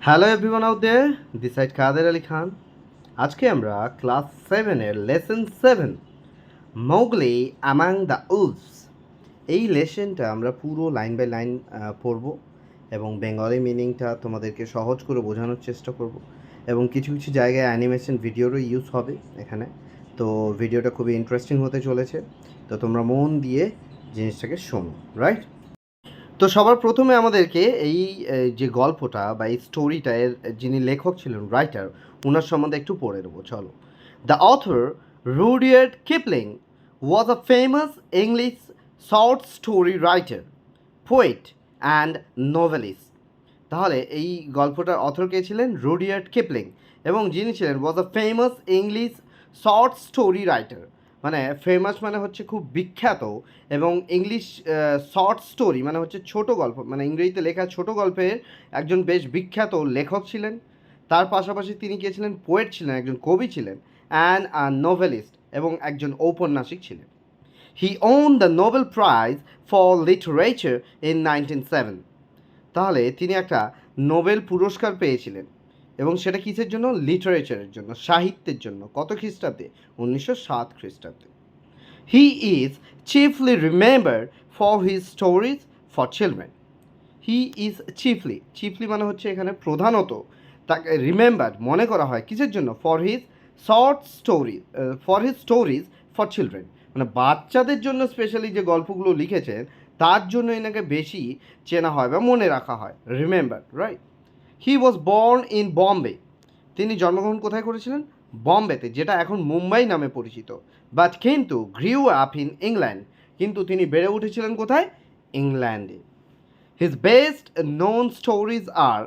Hello everyone out there, this side Kader Ali Khan. আজকে আমরা class 7-এর lesson 7 Mowgli among the wolves এই লেসনটা আমরা পুরো লাইন বাই লাইন পড়ব এবং বেঙ্গলি মিনিংটা তোমাদেরকে সহজ করে বোঝানোর চেষ্টা করব এবং কিছু কিছু জায়গায় অ্যানিমেশন ভিডিওরও ইউজ হবে এখানে। তো ভিডিওটা খুবই ইন্টারেস্টিং হতে চলেছে, তো তোমরা মন দিয়ে জিনিসটাকে শোনো, রাইট? তো সবার প্রথমে আমাদেরকে এই যে গল্পটা বা এই স্টোরিটা এর যিনি লেখক ছিলেন, রাইটার, ওনার সম্বন্ধে একটু পড়ে নেবো, চলো। The author Rudyard Kipling was a famous English short story writer, poet and novelist. তাহলে এই গল্পটার অথর কে ছিলেন? রুডিয়ার্ড কিপলিং, এবং যিনি ছিলেন was a famous English short story writer. মানে ফেমাস মানে হচ্ছে খুব বিখ্যাত, এবং ইংলিশ শর্ট স্টোরি মানে হচ্ছে ছোট গল্প, মানে ইংরেজিতে লেখা ছোট গল্পের একজন বেশ বিখ্যাত লেখক ছিলেন। তার পাশাপাশি তিনি কে ছিলেন? পোয়েট ছিলেন, একজন কবি ছিলেন, অ্যান্ড আ নোভেলিস্ট, এবং একজন ঔপন্যাসিক ছিলেন। He won the Nobel prize for literature in 1907। তাহলে তিনি একটা নোবেল পুরস্কার পেয়েছিলেন, এবং সেটা কিসের জন্য? লিটারেচারের জন্য, সাহিত্যের জন্য। কত খ্রিস্টাব্দে? 1907 খ্রিস্টাব্দে। He is chiefly remembered for his stories for children. He is chiefly, chiefly মানে হচ্ছে এখানে প্রধানত, তাকে রিমেম্বার্ড মনে করা হয় কিসের জন্য? For his short story, for his stories for children, মানে বাচ্চাদের জন্য স্পেশালি যে গল্পগুলো লিখেছেন তার জন্য এনাকে বেশি চেনা হয় বা মনে রাখা হয়, remember, right? He was born in Bombay. তিনি জন্মগ্রহণ কোথায় করেছিলেন? বম্বেতে, যেটা এখন মুম্বাই নামে পরিচিত। বাট কিন্তু গ্রিউ আপ ইন ইংল্যান্ড, কিন্তু তিনি বেড়ে উঠেছিলেন কোথায়? ইংল্যান্ডে। His best known stories are,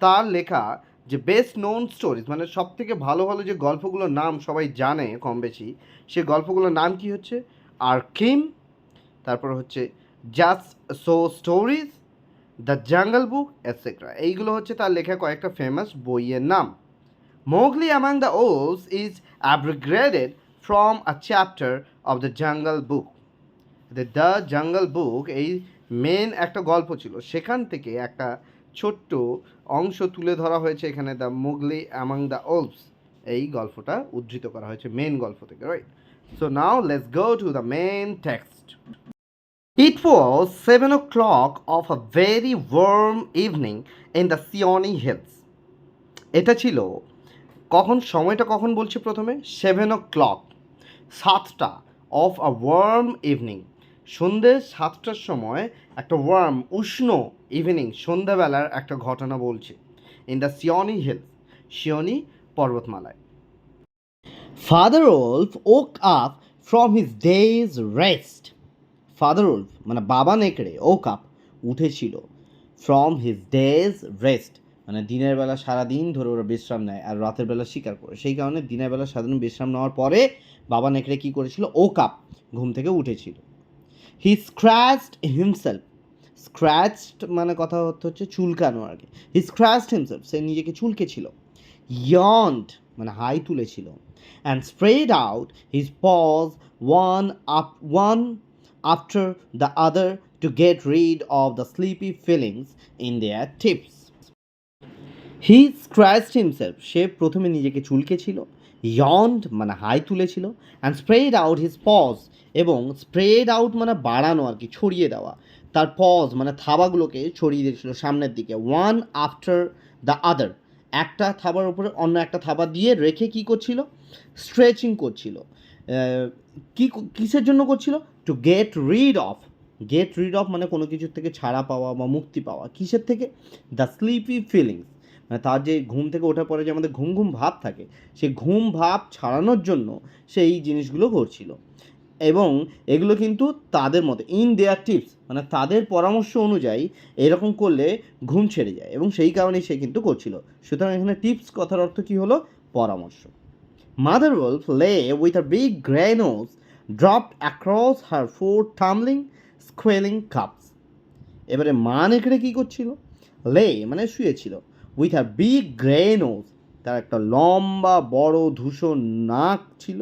তার লেখা যে বেস্ট নোন স্টোরিজ মানে সব থেকে ভালো ভালো যে গল্পগুলোর নাম সবাই জানে কম বেশি, সে গল্পগুলোর নাম কি হচ্ছে? আর কিম, তারপর হচ্ছে just so stories, the Jungle book, etcetera. এইগুলো হচ্ছে তার লেখা কয়েকটা ফেমাস বইয়ের নাম। Mowgli Among the Wolves is abrogated from a chapter of the Jungle Book. The Jungle Book main মেন একটা গল্প ছিল, সেখান থেকে একটা ছোট্ট অংশ তুলে ধরা হয়েছে এখানে, the Mowgli among the wolves এই গল্পটা উদ্ধৃত করা হয়েছে মেন গল্প থেকে, right? So now let's go to the main text. It was 7 o'clock of a very warm evening in the Sioni hills. এটা ছিল কখন? সময়টা কখন বলছে প্রথমে? 7 o'clock, 7টা, অফ আ ওয়ার্ম ইভিনিং, সন্ধ্যে 7টার সময় একটা ওয়ার্ম, উষ্ণ ইভিনিং, সন্ধ্যাবেলার একটা ঘটনা বলছে। ইন দ্য সিওনি হিলস, সিওনি পর্বতমালায়। Father wolf woke up from his day's rest. Father wolf মানে বাবা নেকড়ে, ওক আপ উঠেছিল, ফ্রম হিজ ডেজ রেস্ট মানে দিনের বেলা সারাদিন ধরে ওরা বিশ্রাম নেয় আর রাতের বেলা শিকার করে, সেই কারণে দিনের বেলা সারাদিন বিশ্রাম নেওয়ার পরে বাবা নেকড়ে কী করেছিল? ওক আপ, ঘুম থেকে উঠেছিল। হি স্ক্র্যাচড হিমসেলফ, স্ক্র্যাচড মানে কথা হচ্ছে চুলকানো আর কি। হি স্ক্র্যাচড হিমসেলফ, সে নিজেকে চুলকেছিল। ইয়ার্নড মানে হাই তুলেছিল। And spread out his paws one after the other to get rid of the sleepy feelings in their tips. He scratched himself, সে প্রথমে নিজেকে চুলকেছিল। ইয়ন্ড মানে হাই তুলেছিল। And spread out his paws, এবং স্প্রেড আউট মানে বাড়ানো আর কি, ছড়িয়ে দেওয়া। তার পজ মানে থাবাগুলোকে ছড়িয়ে দিয়েছিল সামনের দিকে। ওয়ান আফটার দ্য আদার, একটা থাবার উপরে অন্য একটা থাবা দিয়ে রেখে কী করছিল? স্ট্রেচিং করছিল। কী কিসের জন্য করছিল? Two get rid of, gate rid of মানে কোনো কিছুর থেকে ছাড়া পাওয়া বা মুক্তি পাওয়া। কিসের থেকে? দ্য স্লিপি ফিলিংস মানে তার যে ঘুম থেকে ওঠার পরে যে আমাদের ঘুম ঘুম ভাব থাকে, সেই ঘুম ভাব ছাড়ানোর জন্য সেই জিনিসগুলো করছিল। এবং এগুলো কিন্তু তাদের মতে, ইন দেয়ার টিপস মানে তাদের পরামর্শ অনুযায়ী এরকম করলে ঘুম ছেড়ে যায়, এবং সেই কারণেই সে কিন্তু করছিল। সুতরাং এখানে টিপস কথার অর্থ কী হলো? পরামর্শ। Mother wolf lay with her big grey nose dropped across her four tumbling squealing cubs. এবারে মা নেকড়ে কী করছিল? লে মানে শুয়েছিল। With her big grey nose, তার একটা লম্বা বড় ধূসর নাক ছিল,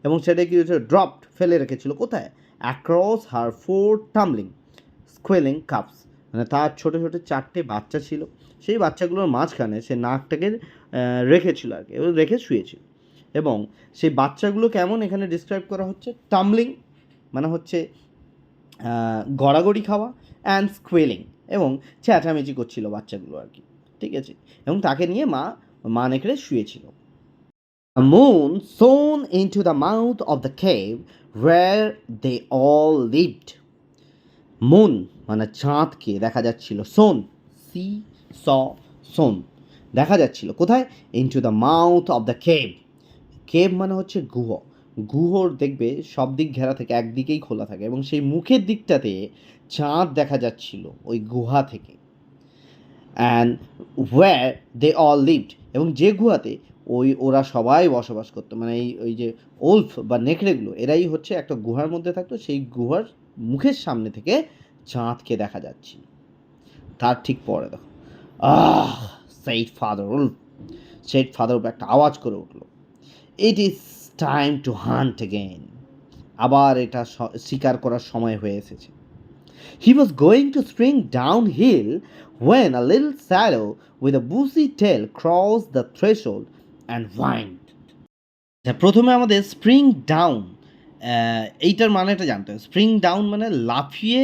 এবং সেটা কি হচ্ছে? ড্রপড, ফেলে রেখেছিল। কোথায়? Across her four tumbling squealing cups মানে তার ছোটো ছোটো 4টে বাচ্চা ছিল, সেই বাচ্চাগুলোর মাঝখানে সে নাকটাকে রেখেছিল আর কি, এবং রেখে শুয়েছিল। এবং সেই বাচ্চাগুলো কেমন এখানে ডিসক্রাইব করা হচ্ছে, টাম্বলিং মানে হচ্ছে গড়াগড়ি খাওয়া, অ্যান্ড স্কুয়েলিং এবং চেঁচামেচি করছিল বাচ্চাগুলো আর কি, ঠিক আছে। এবং তাকে নিয়ে মা নেকড়ে শুয়েছিল। A moon shone into the mouth of the cave where they all lived. Moon মানে চাঁদকে দেখা যাচ্ছিল, সোন সি স সোন দেখা যাচ্ছিল কোথায়, into the mouth of the cave. Cave মানে হচ্ছে গুহ, গুহর দেখবে সব দিক ঘেরা থেকে একদিকেই খোলা থাকে এবং সেই মুখের দিকটাতে চাঁদ দেখা যাচ্ছিল ওই গুহা থেকে। And where they all lived, এবং যে গুহাতে ওরা সবাই বসবাস করতো, মানে ওই যে ওলফ বা নেকড়েগুলো এরাই হচ্ছে একটা গুহার মধ্যে থাকতো, সেই গুহার মুখের সামনে থেকে চাঁদকে দেখা যাচ্ছিল। তার ঠিক পরে দেখো, said father Wolf, said father Wolf একটা আওয়াজ করে উঠলো, it is time to hunt again, আবার এটা শিকার করার সময় হয়ে এসেছে। He was going to spring downhill when a little shadow with a bushy tail crossed the threshold and whined. প্রথমে আমাদের স্প্রিং ডাউন, এইটার মানেটা জানতে হবে। স্প্রিং ডাউন মানে লাফিয়ে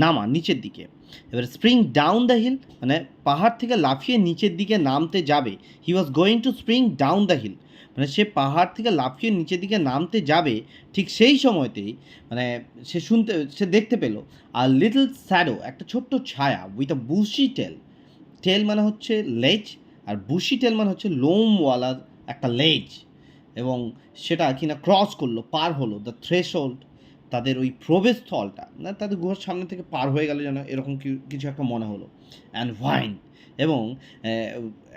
নামা নিচের দিকে। এবার স্প্রিং ডাউন দ্য হিল মানে পাহাড় থেকে লাফিয়ে নিচের দিকে নামতে যাবে। He was going to spring down the hill মানে সে পাহাড় থেকে লাফিয়ে নিচের দিকে নামতে যাবে, ঠিক সেই সময়তেই মানে সে দেখতে পেল আর লিটল শ্যাডো একটা ছোট্ট ছায়া উইথ আ বুশি টেল, টেল মানে হচ্ছে লেজ আর বুশি টেল মানে হচ্ছে লোমওয়ালা একটা লেজ, এবং সেটা কিনা ক্রস করলো, পার হলো দ্য থ্রেশহোল্ড, তাদের ওই প্রবেশস্থলটা না, তাদের গুহার সামনে থেকে পার হয়ে গেল যেন এরকম কিছু একটা মনে হলো। অ্যান্ড হোয়াইন এবং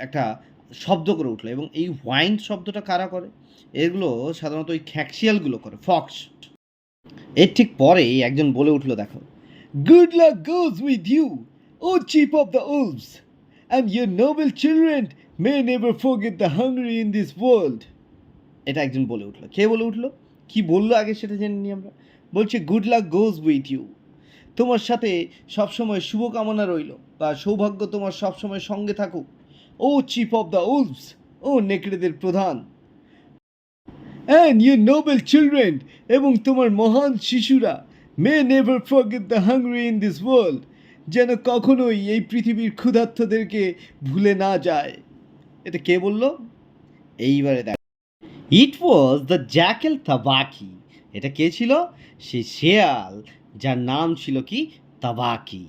একটা শব্দ করে উঠলো, এবং এই হোয়াইন শব্দটা কারা করে, এগুলো সাধারণত ওই খ্যাক্সিয়ালগুলো করে, ফক্স। এর ঠিক পরেই একজন বলে উঠলো, দেখো, good luck goes with you O chief of the wolves, and your noble children may never forget the hungry in this world. এটা একজন বলে উঠলো। কে বলে উঠলো, কি বললো আগে সেটা জেনে নিই আমরা। বলছে good luck goes with you, তোমার সাথে সবসময় শুভকামনা রইল বা সৌভাগ্য তোমার সবসময় সঙ্গে থাকুক, O chief of the wolves, ও নেকড়েদের প্রধান, অ্যান্ড ইউ নোবেল চিলড্রেন, এবং তোমার মহান শিশুরা, may never forget the hungry in this world, যেন কখনোই এই পৃথিবীর ক্ষুধার্তদেরকে ভুলে না যায়। এটা কে বললো, এইবারে দেখ, ইট ওয়াজ দ্য জ্যাকেল তাবাকি। এটা কে ছিল, সে শেয়াল যার নাম ছিল কি, Tabaqui.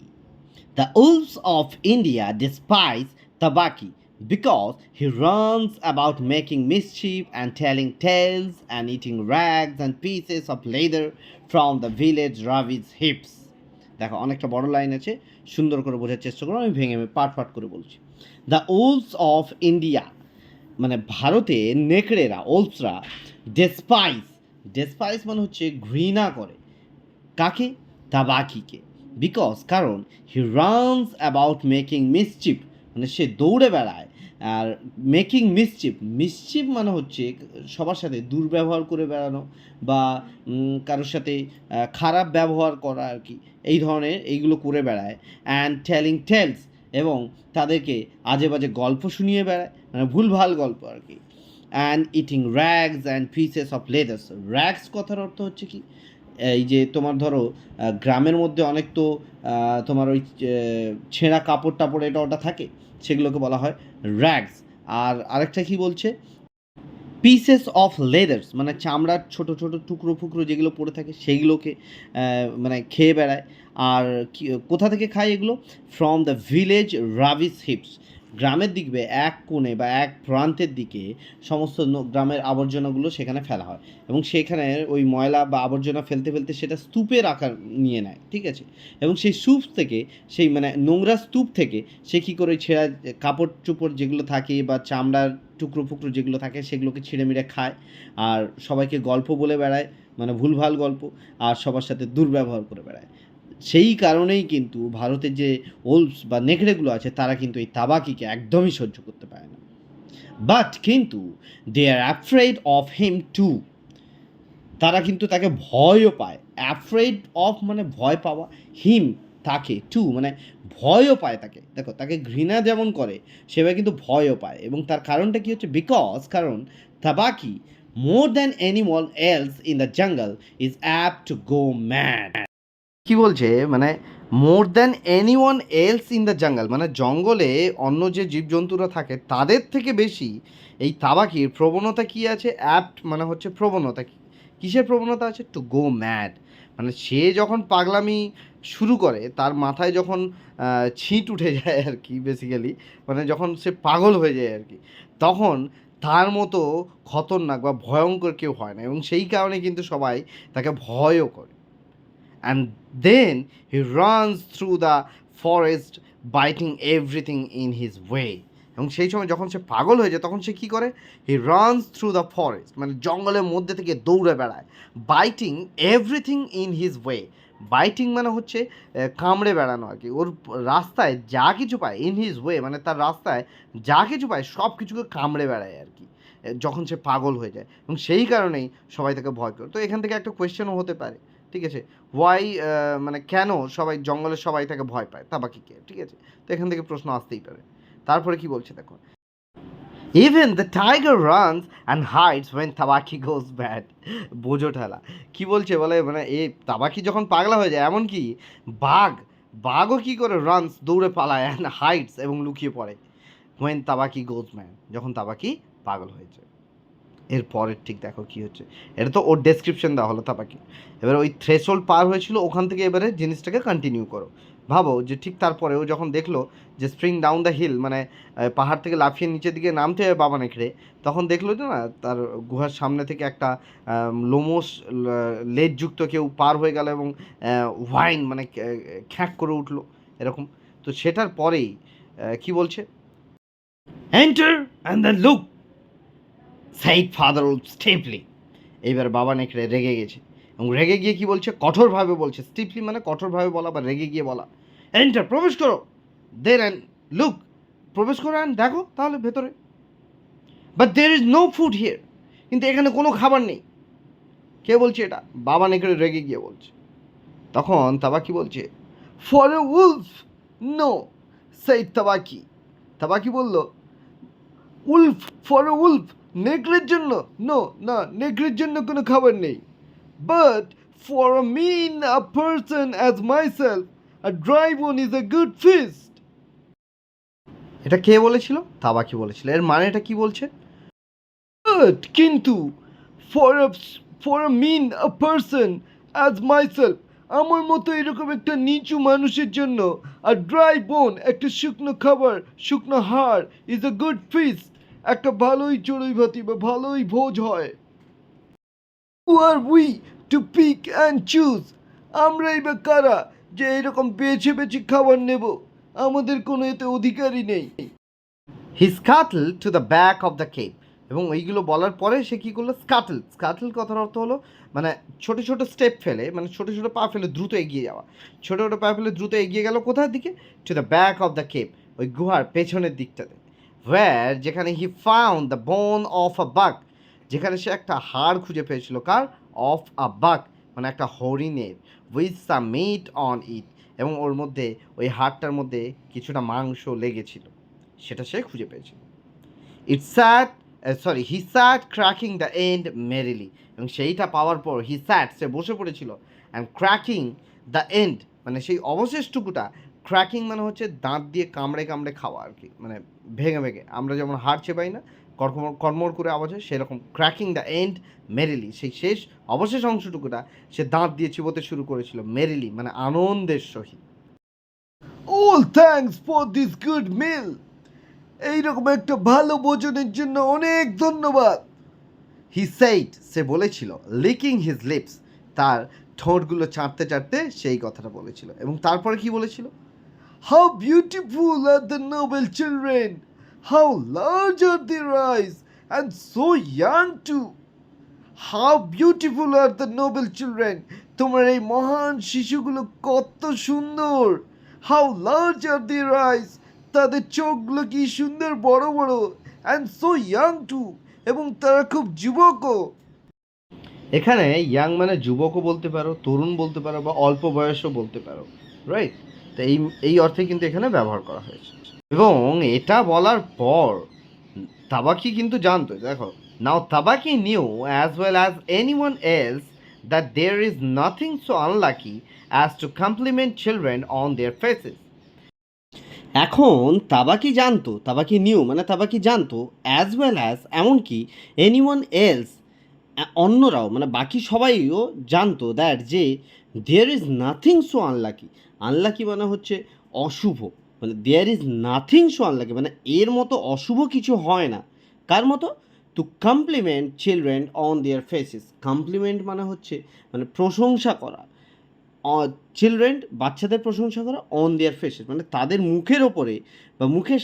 The wolves of India despise Tabaqui because he runs about making mischief and telling tales and eating rags and pieces of leather from the village ravi's hips. দেখো অনেকটা বড় লাইন আছে, সুন্দর করে বোঝার চেষ্টা করো, আমি ভেঙে পাট করে বলছি। দ্য উলভস অফ ইন্ডিয়া মানে ভারতে নেকড়েরা, ওলফসরা, ডেসপাইস মানে হচ্ছে ঘৃণা করে, কাকে, তাবাকিকে, বিকজ কারণ he runs about making mischief মানে সে দৌড়ে বেড়ায়, আর মেকিং মিসচিফ মানে হচ্ছে সবার সাথে দুর্ব্যবহার করে বেড়ানো বা কারোর সাথে খারাপ ব্যবহার করা আর কি, এই ধরনের এইগুলো করে বেড়ায়। অ্যান্ড টেলিং টেলস এবং তাদেরকে আজে বাজে গল্প শুনিয়ে বেড়ায়, মানে ভুলভাল গল্প আর কি। And eating rags and pieces of leathers, rags কথার অর্থ হচ্ছে কি, এই যে তোমার ধরো গ্রামের মধ্যে অনেক তো তোমার ওই ছেঁড়া কাপড় টাপড় এটা ওটা থাকে, সেগুলোকে বলা হয় র্যাগস। আর আরেকটা কি বলছে, পিসেস অফ লেদার্স মানে চামড়ার ছোট ছোট টুকরো ফুকরো যেগুলো পড়ে থাকে সেইগুলোকে মানে খেয়ে বেড়ায়। আর কোথা থেকে খায় এগুলো, ফ্রম দ্য ভিলেজ রাভিস হিপস, গ্রামের দিকে এক কোণে বা এক প্রান্তের দিকে সমস্ত গ্রামের আবর্জনাগুলো সেখানে ফেলা হয়, এবং সেখানে ওই ময়লা বা আবর্জনা ফেলতে ফেলতে সেটা স্তূপের আকার নিয়ে নেয়, ঠিক আছে। এবং সেই স্তূপ থেকে, সেই মানে নোংরা স্তূপ থেকে সে কী করে ছেঁড়া কাপড় চোপড় যেগুলো থাকে বা চামড়ার টুকরো ফুকরো যেগুলো থাকে সেগুলোকে ছিঁড়ে মিড়ে খায়, আর সবাইকে গল্প বলে বেড়ায়, মানে ভুলভাল গল্প, আর সবার সাথে দুর্ব্যবহার করে বেড়ায়। সেই কারণেই কিন্তু ভারতের যে ওলফস বা নেকড়েগুলো আছে তারা কিন্তু এই তাবাকিকে একদমই সহ্য করতে পারে না। বাট কিন্তু they are afraid of him too, তারা কিন্তু তাকে ভয়ও পায়। অ্যাফ্রেড অফ মানে ভয় পাওয়া, হিম তাকে টু মানে ভয়ও পায় তাকে, দেখো তাকে ঘৃণা যেমন করে সেভাবে কিন্তু ভয়ও পায়। এবং তার কারণটা কি হচ্ছে, কারণ Tabaqui more than anyone else in the jungle is apt to go mad. কি বলছে মানে more than anyone else in the jungle, মানে জঙ্গলে অন্য যে জীবজন্তুরা থাকে তাদের থেকে বেশি এই তাবাকির প্রবণতা কি আছে, অ্যাপ্ট মানে হচ্ছে প্রবণতা, কিসের প্রবণতা আছে, টু গো ম্যাড, মানে সে যখন পাগলামি শুরু করে তার মাথায় যখন ছিট উঠে যায় আর কি, বেসিক্যালি মানে যখন সে পাগল হয়ে যায় আর কি, তখন তার মতো খতরনাক বা ভয়ঙ্কর কেউ হয় না, এবং সেই কারণে কিন্তু সবাই তাকে ভয়ও করে। And then he runs through the forest biting everything in his way. এবং সেই সময় যখন সে পাগল হয়ে যায় তখন সে কী করে, he runs through the forest, মানে জঙ্গলের মধ্যে থেকে দৌড়ে বেড়ায়, biting everything in his way. Biting মানে হচ্ছে কামড়ে বেড়ানো আর কি, ওর রাস্তায় যা কিছু পায়, ইন হিজ ওয়ে মানে তার রাস্তায় যা কিছু পায় সব কিছুকে কামড়ে বেড়ায় আর কি, যখন সে পাগল হয়ে যায়, এবং সেই কারণেই সবাই তাকে ভয় করে। তো এখান থেকে একটা কোয়েশ্চেনও হতে পারে, ঠিক আছে, ওয়াই মানে কেন সবাই জঙ্গলের সবাই তাকে ভয় পায় তাবাকিকে, ঠিক আছে, তো এখান থেকে প্রশ্ন আসতেই পারে। তারপরে কি বলছে দেখো, even the tiger runs and hides when Tabaqui goes bad. বোঝো ঠেলা, কি বলছে বলে মানে এই তাবাকি যখন পাগলা হয়ে যায়, এমনকি বাঘ বাঘও কী করে, রানস দৌড়ে পালায়, অ্যান্ড হাইডস এবং লুকিয়ে পড়ে, ওয়েন তাবাকি গোজ ম্যাড যখন তাবাকি পাগল হয়েছে। এর পরের ঠিক দেখো কী হচ্ছে, এটা তো ওর ডেসক্রিপশন দেওয়া হলো তাবাকি, এবার ওই থ্রেশহোল্ড পার হয়েছিল ওখান থেকে এবারে জিনিসটাকে কন্টিনিউ করো। ভাবো যে ঠিক তারপরে ও যখন দেখলো যে স্প্রিং ডাউন দ্য হিল, মানে পাহাড় থেকে লাফিয়ে নিচের দিকে নামতে হবে বাবা নেকড়ে, তখন দেখলো যে না তার গুহার সামনে থেকে একটা লোমস লেজযুক্ত কেউ পার হয়ে গেল, এবং ওয়াইন মানে খ্যাঁক করে উঠলো এরকম। তো সেটার পরেই কি বলছে, enter and the look said Father stiffly. এইবার বাবা নেকড়ে রেগে গেছে, এবং রেগে গিয়ে কি বলছে, কঠোরভাবে বলছে, স্টিফলি মানে কঠোরভাবে বলা বা রেগে গিয়ে বলা, এন্টার প্রবেশ করো, দেন অ্যান্ড লুক প্রবেশ করো অ্যান্ড দেখো তাহলে ভেতরে, but there is no food here, কিন্তু এখানে কোনো খাবার নেই। কে বলছে এটা, বাবা নেকড়ে রেগে গিয়ে বলছে। তখন তাবাকি বলছে, ফর এ উলফ নো সেই তাবাকি, তাবাকি বলল, উলফ ফর এ উলফ, নেকড়ের জন্য, নো না নেকড়ের জন্য কোনো খাবার নেই, but for a mean a person as myself a dry bone is a good feast. এটা কে বলেছিল, তাবাকি বলেছিল। এর মানেটা কি বলছে, বাট কিন্তু for a mean a person as myself, আমার মতো এরকম একটা নিচু মানুষের জন্য, আর ড্রাই বোন একটা শুকনো খাবার, শুকনো হাড়, ইজ আ গুড ফিস্ট, একটা ভালোই চড়ুই ভাতি বা ভালোই ভোজ হয়। Who are we to pick and choose, আমরাই বা কারা যে এরকম বেছে বেছে খাবার নেব, আমাদের কোনো এতে অধিকারই নেই। He scuttle to the back of the cave, এবং ওইগুলো বলার পরে সে কী করলো, স্কাটল, স্কাটল কথার অর্থ হলো মানে ছোট ছোট স্টেপ ফেলে, মানে ছোট ছোট পা ফেলে দ্রুত এগিয়ে যাওয়া, ছোট ছোট পা ফেলে দ্রুত এগিয়ে গেল কোথার দিকে, two the back of the cave, ওই গুহার পেছনের দিকটাতে, ওয়্যার যেখানে he found the bone of a বাক, যেখানে সে একটা হাড় খুঁজে পেয়েছিল, কার, অফ আ বাক মানে একটা হরিণের, with some meat on it, এবং ওর মধ্যে ওই হাড়টার মধ্যে কিছুটা মাংস লেগেছিল, সেটা সে খুঁজে পেয়েছিল। ইট স্যাট হি স্যাট ক্র্যাকিং দ্য এন্ড মেরিলি, এবং সেইটা পাওয়ার পর হি স্যাট সে বসে পড়েছিল, অ্যান্ড ক্র্যাকিং দ্য এন্ড মানে সেই অবশেষটুকুটা, ক্র্যাকিং মানে হচ্ছে দাঁত দিয়ে কামড়ে কামড়ে খাওয়া আর কি, মানে ভেঙে ভেঙে, আমরা যেমন হাড় চেপাই না কর্মর কর্মর করে আওয়াজ হয়, সেরকম ক্র্যাকিং দ্য এন্ড মেরিলি, সেই শেষ অবশেষ অংশটুকুটা সে দাঁত দিয়ে চিবোতে শুরু করেছিল, মেরিলি মানে আনন্দের সহিত। All thanks for this good মিল, এইরকম একটা ভালো ভোজনের জন্য অনেক ধন্যবাদ। হি সেইড সে বলেছিল, লিকিং হিজ লিপস তার ঠোঁটগুলো চাটতে চাটতে সেই কথাটা বলেছিল, এবং তারপরে কি বলেছিল, how beautiful are the noble children, how large are their eyes and so young too, how beautiful are the noble children, তোমার এই মহান শিশুগুলো কত সুন্দর, হাউ লার্জ আর দেয়ার আইজ তাদের চোখগুলো কি সুন্দর বড় বড়, অ্যান্ড সো ইয়াং টু এবং তারা খুব যুবকও। এখানে ইয়াং মানে যুবকও বলতে পারো, তরুণ বলতে পারো, বা অল্প বয়সও বলতে পারো, রাইট। তো এই অর্থে কিন্তু এখানে ব্যবহার করা হয়েছে। এবং এটা বলার পর তাবাকি কিন্তু জানতো, দেখো, now Tabaqui knew as well as anyone else that there is nothing so unlucky as to compliment children on their faces. এখন তাবাকি জানতো, তাবাকি নিউ মানে তাবাকি জানতো, অ্যাজ ওয়েল অ্যাজ এমনকি এনিওয়ান এলস অন্যরাও মানে বাকি সবাইও জানতো দ্যাট যে there is nothing so unlucky. Unlucky মানে হচ্ছে অশুভ, মানে there is nothing so unlucky মানে এর মতো অশুভ কিছু হয় না। কার মতো? Two compliment children on their faces. Compliment মানে হচ্ছে মানে প্রশংসা করা, চিলড্রেন বাচ্চাদের প্রশংসা করা, অন দেয়ার ফেসেস মানে তাদের মুখের ওপরে বা মুখের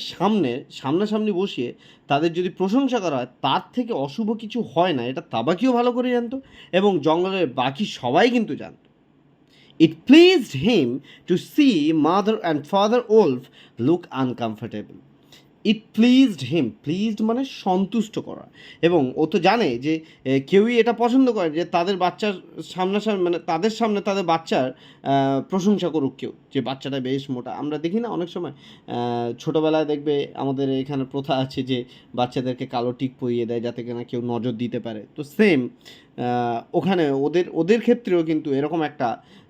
সামনাসামনি বসিয়ে তাদের যদি প্রশংসা করা হয় তার থেকে অশুভ কিছু হয় না, এটা তাবাকিও ভালো করে জানতো এবং জঙ্গলের বাকি সবাই কিন্তু জানতো। It pleased him to see Mother and father Wolf look uncomfortable. It pleased him, pleased মানে সন্তুষ্ট করা, এবং ও তো জানে যে কেউই এটা পছন্দ করে যে তাদের বাচ্চার সামনাসামনি মানে তাদের সামনে তাদের বাচ্চার প্রশংসা করুক কেউ, যে বাচ্চাটা বেশ মোটা। আমরা দেখি না অনেক সময় ছোটোবেলায় দেখবে আমাদের এখানে প্রথা আছে যে বাচ্চাদেরকে কালো টিক পরিয়ে দেয় যাতে কিনা কেউ নজর দিতে পারে। তো সেম ওখানে ওদের ওদের ক্ষেত্রেও কিন্তু এরকম একটা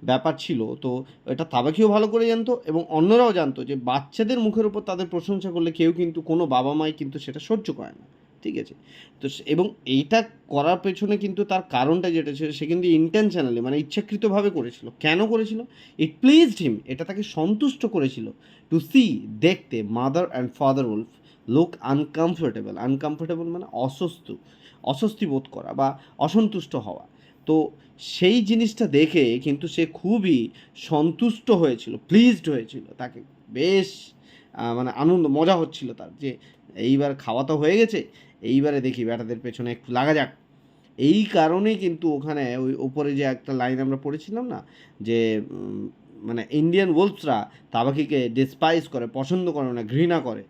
ব্যাপার ছিল। তো এটা তাবাকিও ভালো করে জানতো এবং অন্যরাও জানতো যে বাচ্চাদের মুখের উপর তাদের প্রশংসা করলে কেউ কিন্তু কোনো বাবা মাই কিন্তু সেটা সহ্য করে না, ঠিক আছে? তো এবং এইটা করার পেছনে কিন্তু তার কারণটা যেটা ছিল সে কিন্তু ইন্টেনশনালি মানে ইচ্ছাকৃতভাবে করেছিল। কেন করেছিল? ইট প্লিজড হিম, এটা তাকে সন্তুষ্ট করেছিল, টু সি দেখতে mother and father Wolf look uncomfortable. Uncomfortable মানে অস্বস্তি বোধ করা বা অসন্তুষ্ট হওয়া। তো সেই জিনিসটা দেখে কিন্তু সে খুবই সন্তুষ্ট হয়েছিল, প্লিজড হয়েছিল, তাকে বেশ মানে আনন্দ মজা হচ্ছিল তার যে এইবার খাওয়া তো হয়ে গেছে, এইবারে দেখি ব্যাটাদের পেছনে একটু লাগা যাক। এই কারণেই কিন্তু ওখানে ওই ওপরে যে একটা লাইন আমরা পড়েছিলাম না যে মানে ইন্ডিয়ান ওলফসরা তাবাকিকে ডিসপাইজ করে, পছন্দ করে না, ঘৃণা করে,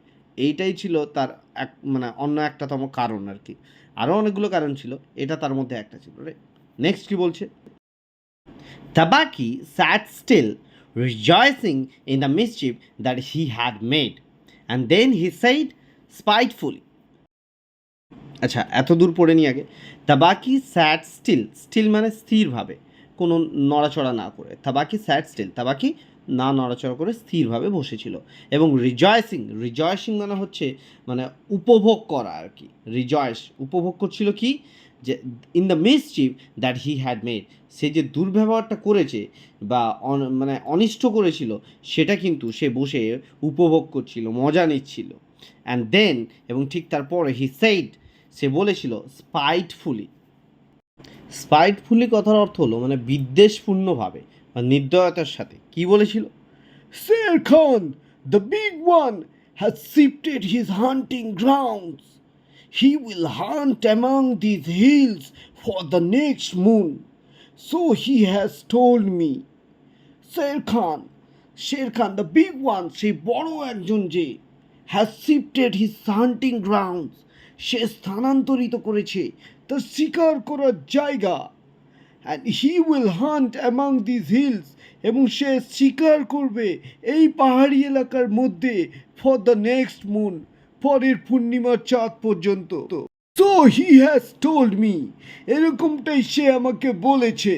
এইটাই ছিল তার এক মানে অন্য একটাতম কারণ আর কি। আরও অনেকগুলো কারণ ছিল, এটা তার মধ্যে একটা ছিল রে। নেক্সট কি বলছে? Tabaqui sat still, rejoicing in the mischief that he had made. And then he said spitefully, আচ্ছা এত দূর পড়ে নি আগে। তাবাকি স্যাট স্টিল, স্টিল মানে স্থিরভাবে, কোনো নড়াচড়া না করে। তাবাকি স্যাট স্টিল, তাবাকি না নড়াচড়া করে স্থিরভাবে বসেছিল। এবং রিজয়েসিং, রিজয়েসিং মানে হচ্ছে মানে উপভোগ করা আর কি। রিজয়েস উপভোগ করছিল কি? যে in the mischief that he had made, সে যে দুর্ব্যবহারটা করেছে বা মানে অনিষ্ট করেছিল সেটা কিন্তু সে বসে উপভোগ করছিল, মজা নিচ্ছিল। অ্যান্ড দেন এবং ঠিক তারপরে হি সেইড, সে বলেছিল স্পাইটফুলি। স্পাইটফুলি কথার অর্থ হলো মানে বিদ্বেষপূর্ণভাবে বা নির্দয়তার সাথে। কি বলেছিল? Shere Khan, the big one, has shifted his hunting grounds. He will hunt among these hills for the next moon. So he has told me. Shere Khan, Shere Khan, the big one, সেই বড় একজন যে, has shifted his hunting grounds, সে স্থানান্তরিত করেছে তার শিকার করার জায়গা। and he will hunt among these hills, এবং সে শিকার করবে এই পাহাড়ি এলাকার মধ্যে for the next moon, পরের পূর্ণিমার চাঁদ পর্যন্ত। so he has told me, এরকমটাই সে আমাকে বলেছে।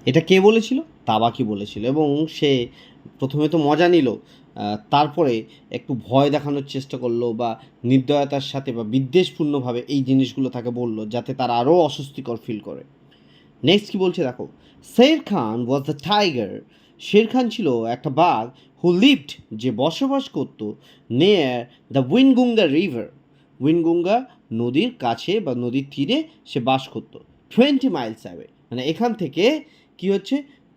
এটা কে বলেছিল? তাবাকি বলেছিল। এবং সে প্রথমে তো মজা নিল, তারপরে একটু ভয় দেখানোর চেষ্টা করলো বা নির্দয়তার সাথে বা বিদ্বেষপূর্ণভাবে এই জিনিসগুলো তাকে বললো যাতে তারা আরও অস্বস্তিকর ফিল করে। নেক্সট কি বলছে দেখো। Sher Khan was the tiger, Sher Khan ছিল একটা বাঘ, হু লিভড যে বসবাস করতো নিয়ার দ্য উইনগুঙ্গা রিভার, উইনগুঙ্গা নদীর কাছে বা নদীর তীরে সে বাস করতো। 20 মাইলস অ্যাওয়ে মানে এখান থেকে কি হচ্ছে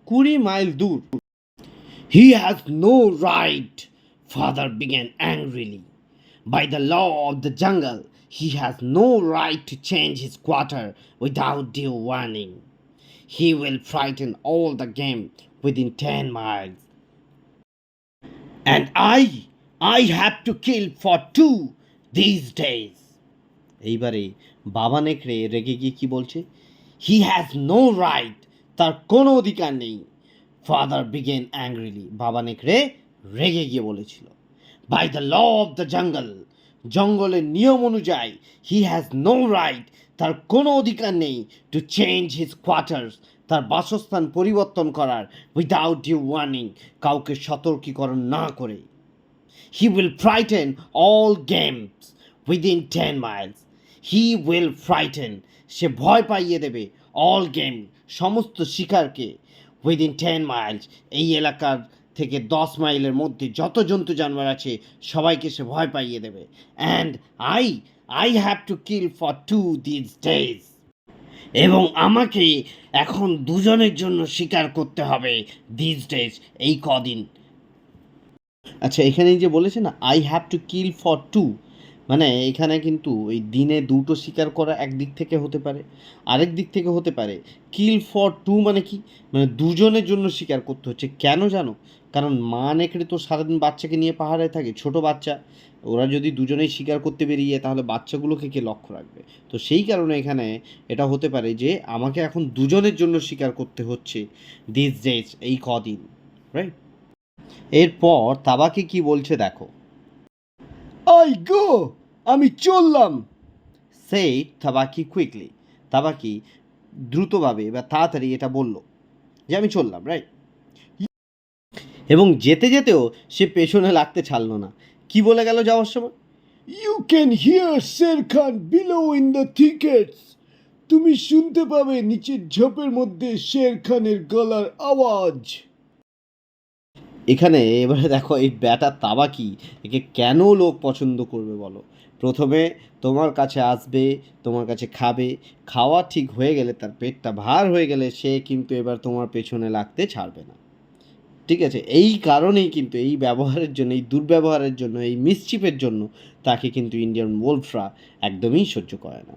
20 মাইল দূর। He has no right, father began angrily. By the law of the jungle, he has no right to change his quarter without due warning. He will frighten all the game within 10 miles. And I have to kill for 2 these days. এইবারে বাবা নেকড়ে রেগে গিয়ে কি বলছে? He has no right, তার কোনো অধিকার নেই। ফাদার বিগেন অ্যাংরিলি, বাবা নেকড়ে রেগে গিয়ে বলেছিল, by the law of the jungle, জঙ্গলের নিয়ম অনুযায়ী, হি হ্যাজ নো রাইট, তার কোনো অধিকার নেই, টু চেঞ্জ হিজ কোয়ার্টার্স, তার বাসস্থান পরিবর্তন করার, উইদাউট ডিউ ওয়ার্নিং, কাউকে সতর্কীকরণ না করে। He will frighten all games within 10 miles, he will frighten, সে ভয় পাইয়ে দেবে, অল গেম, সমস্ত শিকারকে, উইদিন 10 miles, এই এলাকার থেকে 10 মাইলের মধ্যে যত জন্তু জানোয়ার আছে সবাইকে সে ভয় পাইয়ে দেবে। And I I have to kill for 2 this days, এবং আমাকে এখন দুজনের জন্য শিকার করতে হবে, দিস ডেজ, এই কদিন। আচ্ছা, এখানে যে বলেছে না, I have to kill for 2, মানে এখানে কিন্তু এই দিনে দুটো শিকার করা একদিক থেকে হতে পারে, আরেক দিক থেকে হতে পারে কিল ফর 2 মানে কি, মানে দুজনের জন্য শিকার করতে হচ্ছে। কেন জানো? কারণ মা নেকড়ে তো সারাদিন বাচ্চাকে নিয়ে পাহাড়ে থাকে, ছোট বাচ্চা, ওরা যদি দুজনেই শিকার করতে বেরিয়ে তাহলে বাচ্চাগুলোকে কে লক্ষ্য রাখবে? তো সেই কারণে এখানে এটা হতে পারে যে আমাকে এখন দুজনের জন্য শিকার করতে হচ্ছে, দিস ডেজ, এই কদিন, রাইট? এরপর তাবাকি কি বলছে দেখো, আই গো, আমি চললাম, সেই তাবাকি কুইকলি, তাবাকি দ্রুতভাবে বা তাড়াতাড়ি এটা বলল যে আমি চললাম, রাইট? এবং যেতে যেতেও সে পেছনে লাগতে ছাড়লো না। কি বলে গেল যাওয়ার সময়? You can hear Shere Khan below in the thickets, তুমি শুনতে পাবে নিচের ঝোপের মধ্যে শের খানের গলার আওয়াজ। এখানে এবারে দেখো এই ব্যাটা তাবাকি, একে কেন লোক পছন্দ করবে বলো? প্রথমে তোমার কাছে আসবে, তোমার কাছে খাবে, খাওয়া ঠিক হয়ে গেলে, তার পেটটা ভার হয়ে গেলে সে কিন্তু এবার তোমার পেছনে লাগতে ছাড়বে না। ঠিক আছে, এই কারণেই কিন্তু এই ব্যবহারের জন্য, এই দুর্ব্যবহারের জন্য, এই মিসচিফের জন্য তাকে কিন্তু ইন্ডিয়ান ওলফরা একদমই সহ্য করে না।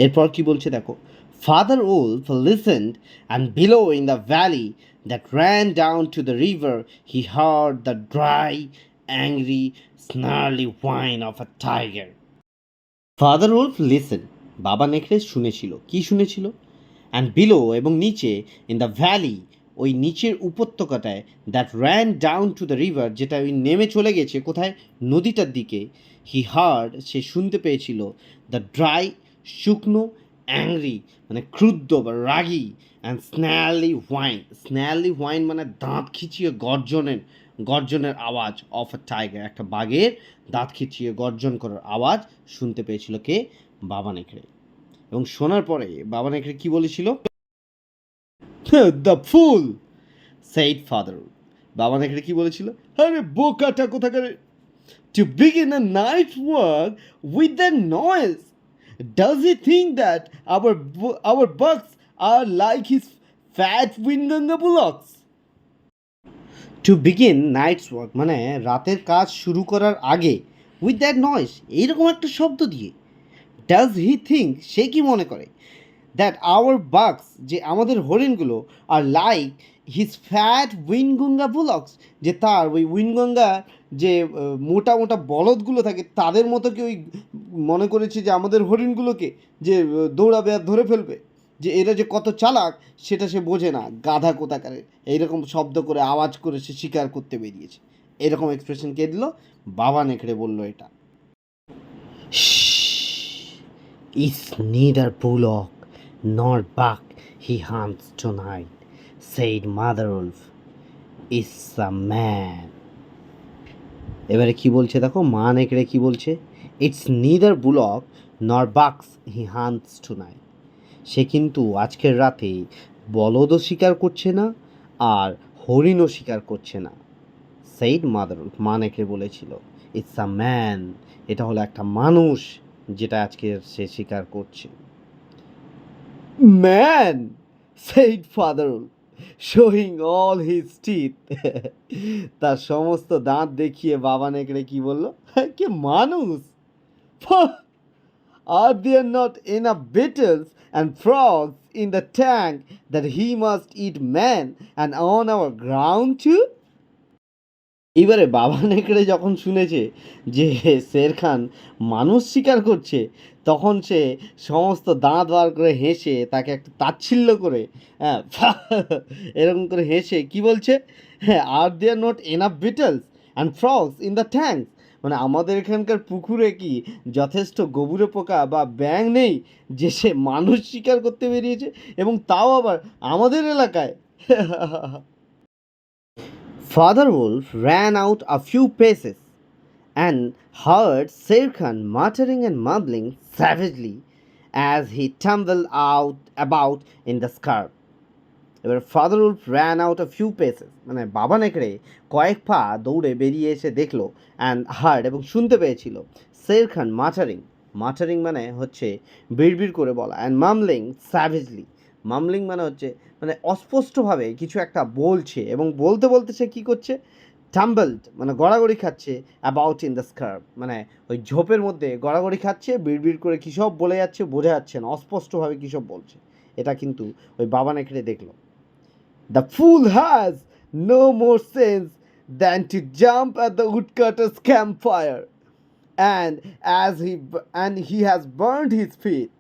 এরপর কি বলছে দেখো, father wolf listened and below in the valley that ran down to the river he heard the dry, angry, snarly whine of a tiger. Father wolf listen, বাবা নেকড়ে শুনেছিল, কি শুনেছিল? অ্যান্ড বিলো, এবং নিচে, ইন দ্য ভ্যালি, ওই নিচের উপত্যকাটায়, that ran down to the river, যেটা ওই নেমে চলে গেছে কোথায়? নদীটার দিকে। হি হার্ড, সে শুনতে পেয়েছিল, দ্য ড্রাই, শুকনো, অ্যাংরি মানে ক্রুদ্ধ বা রাগী, অ্যান্ড স্ন্যালি হোয়াইন, স্ন্যালি হোয়াইন মানে দাঁত খিচিয়ে গর্জনের আওয়াজ, অফ আ টাইগার, একটা বাঘের দাঁত খিচিয়ে গর্জন করার আওয়াজ শুনতে পেয়েছিল কে? বাবা নেকড়ে। এবং শোনার পরে বাবা নেকড়ে কি বলেছিল? The fool, said Father. বাবা নেকড়ে কি বলেছিল? আরে বোকাটা কোথাকার, to begin a night work with the noise, does he think that our bucks are like his fat Waingunga bullocks? To begin nights work মানে রাতের কাজ শুরু করার আগে, উইথ দ্যাট নয়েজ, এইরকম একটা শব্দ দিয়ে, ডাজ হি থিঙ্ক, সে কি মনে করে, দ্যাট আওয়ার বাক্স, যে আমাদের হরিণগুলো, আর লাইক হিজ ফ্যাট উইনগঙ্গা বুলক্স, যে তার ওই উইনগঙ্গা যে মোটা মোটা বলদগুলো থাকে তাদের মতো কি ওই মনে করেছে যে আমাদের হরিণগুলোকে যে দৌড়াবে আর ধরে ফেলবে, যে এরা যে কত চালাক সেটা সে বোঝে না, গাধা কোথাকারে, এইরকম শব্দ করে আওয়াজ করে সে শিকার করতে বেরিয়েছে। এরকম এক্সপ্রেশন কে দিল? বাবা নেকড়ে বলল এটা। Is neither bullock nor buck he hunts tonight, said Mother Wolf. Is a man. এবারে কি বলছে দেখো, মা নেকড়ে কি বলছে? ইটস নিদার বুলক নর বাক্স হি হান্টস টুনাইট, সে কিন্তু আজকের রাতে বলদও শিকার করছে না আর হরিণও শিকার করছে না। সেইড মাদার, মা নেকড়ে বলেছিল, ইটস আ ম্যান, এটা হলো একটা মানুষ যেটা আজকে সে শিকার করছে। Man, said father, showing all his teeth, তার সমস্ত দাঁত দেখিয়ে বাবা নেকড়ে কি বলল? কে মানুষ? Are there not enough beetles and frogs in the tank that he must eat man and on our ground too? এইবারে বাবা নেকড়ে যখন শুনেছে যে শের খান মানুষ শিকার করছে, তখন সে সমস্ত দাঁত বার করে হেসে তাকে একটা তাচ্ছিল্য করে, হ্যাঁ, এরকম করে হেসে কি বলছে, হ্যাঁ, are there not enough beetles and frogs in the tanks, মানে আমাদের এখানকার পুকুরে কি যথেষ্ট গোবরে পোকা বা ব্যাঙ নেই যে সে মানুষ শিকার করতে বেরিয়েছে, এবং তাও আবার আমাদের এলাকায়। Father Wolf ran out a few paces and heard Shere Khan muttering and mumbling savagely as he tumbled out about in the scrub. এবার Father Wolf ran out a few paces, মানে বাবা নেকড়ে কয়েক পা দৌড়ে বেরিয়ে এসে দেখলো অ্যান্ড হার্ড, এবং শুনতে পেয়েছিল, শের খান মাটারিং, মাটারিং মানে হচ্ছে বিড়বিড় করে বলা, অ্যান্ড মামলিং স্যাভেজলি, মামলিং মানে হচ্ছে মানে অস্পষ্টভাবে কিছু একটা বলছে, এবং বলতে বলতে সে কী করছে, টাম্বলড মানে গড়াগড়ি খাচ্ছে, অ্যাবাউট ইন দ্য স্কার্ভ মানে ওই ঝোপের মধ্যে গড়াগড়ি খাচ্ছে, বিড়বিড় করে কী সব বলে যাচ্ছে বোঝা যাচ্ছে না, অস্পষ্টভাবে কী সব বলছে। এটা কিন্তু ওই বাবা নেকড়ে দেখলো। The fool has no more sense than to jump at the woodcutter's campfire, and he has burned his feet,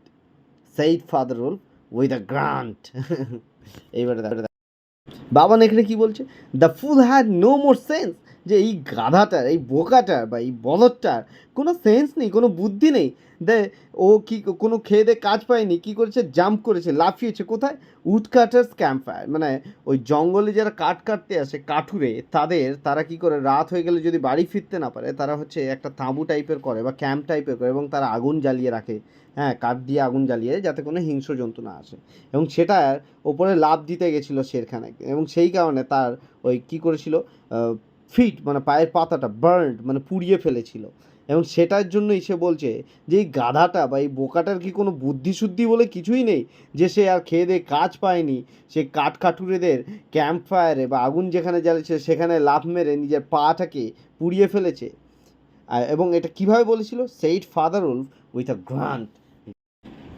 said Father Wolf with a grunt. এইবারে বাবা নেকড়ে কি বলছে, the fool had no more sense, যে এই গাধাটার, এই বোকাটার বা এই বলদটার কোনো সেন্স নেই, কোনো বুদ্ধি নেই। দে ও কি কোনো খেয়ে দে কাজ পায়নি, কী করেছে, জাম্প করেছে, লাফিয়েছে কোথায়, উড কাটার্স ক্যাম্পফায়ার, মানে ওই জঙ্গলে যারা কাঠ কাটতে আসে কাঠুরে, তারা কি করে রাত হয়ে গেলে যদি বাড়ি ফিরতে না পারে, তারা হচ্ছে একটা তাঁবু টাইপের করে বা ক্যাম্প টাইপের করে, এবং তারা আগুন জ্বালিয়ে রাখে, হ্যাঁ, কাঠ দিয়ে আগুন জ্বালিয়ে, যাতে কোনো হিংস্র জন্তু না আসে। এবং সেটার ওপরে লাফ দিতে গেছিলো শেরখান, এবং সেই কারণে তার ওই কী করেছিল, ফিট মানে পায়ের পাতাটা বার্নড মানে পুড়িয়ে ফেলেছিল, এবং সেটার জন্যই সে বলছে যে এই গাধাটা বা এই বোকাটার কি কোনো বুদ্ধিশুদ্ধি বলে কিছুই নেই, যে সে আর খেয়ে দিয়ে কাজ পায়নি, সে কাঠুরেদের ক্যাম্প ফায়ারে বা আগুন যেখানে জ্বালিয়েছে সেখানে লাফ মেরে নিজের পাটাকে পুড়িয়ে ফেলেছে। এবং এটা কিভাবে বলেছিল, said father Wolf with a grant.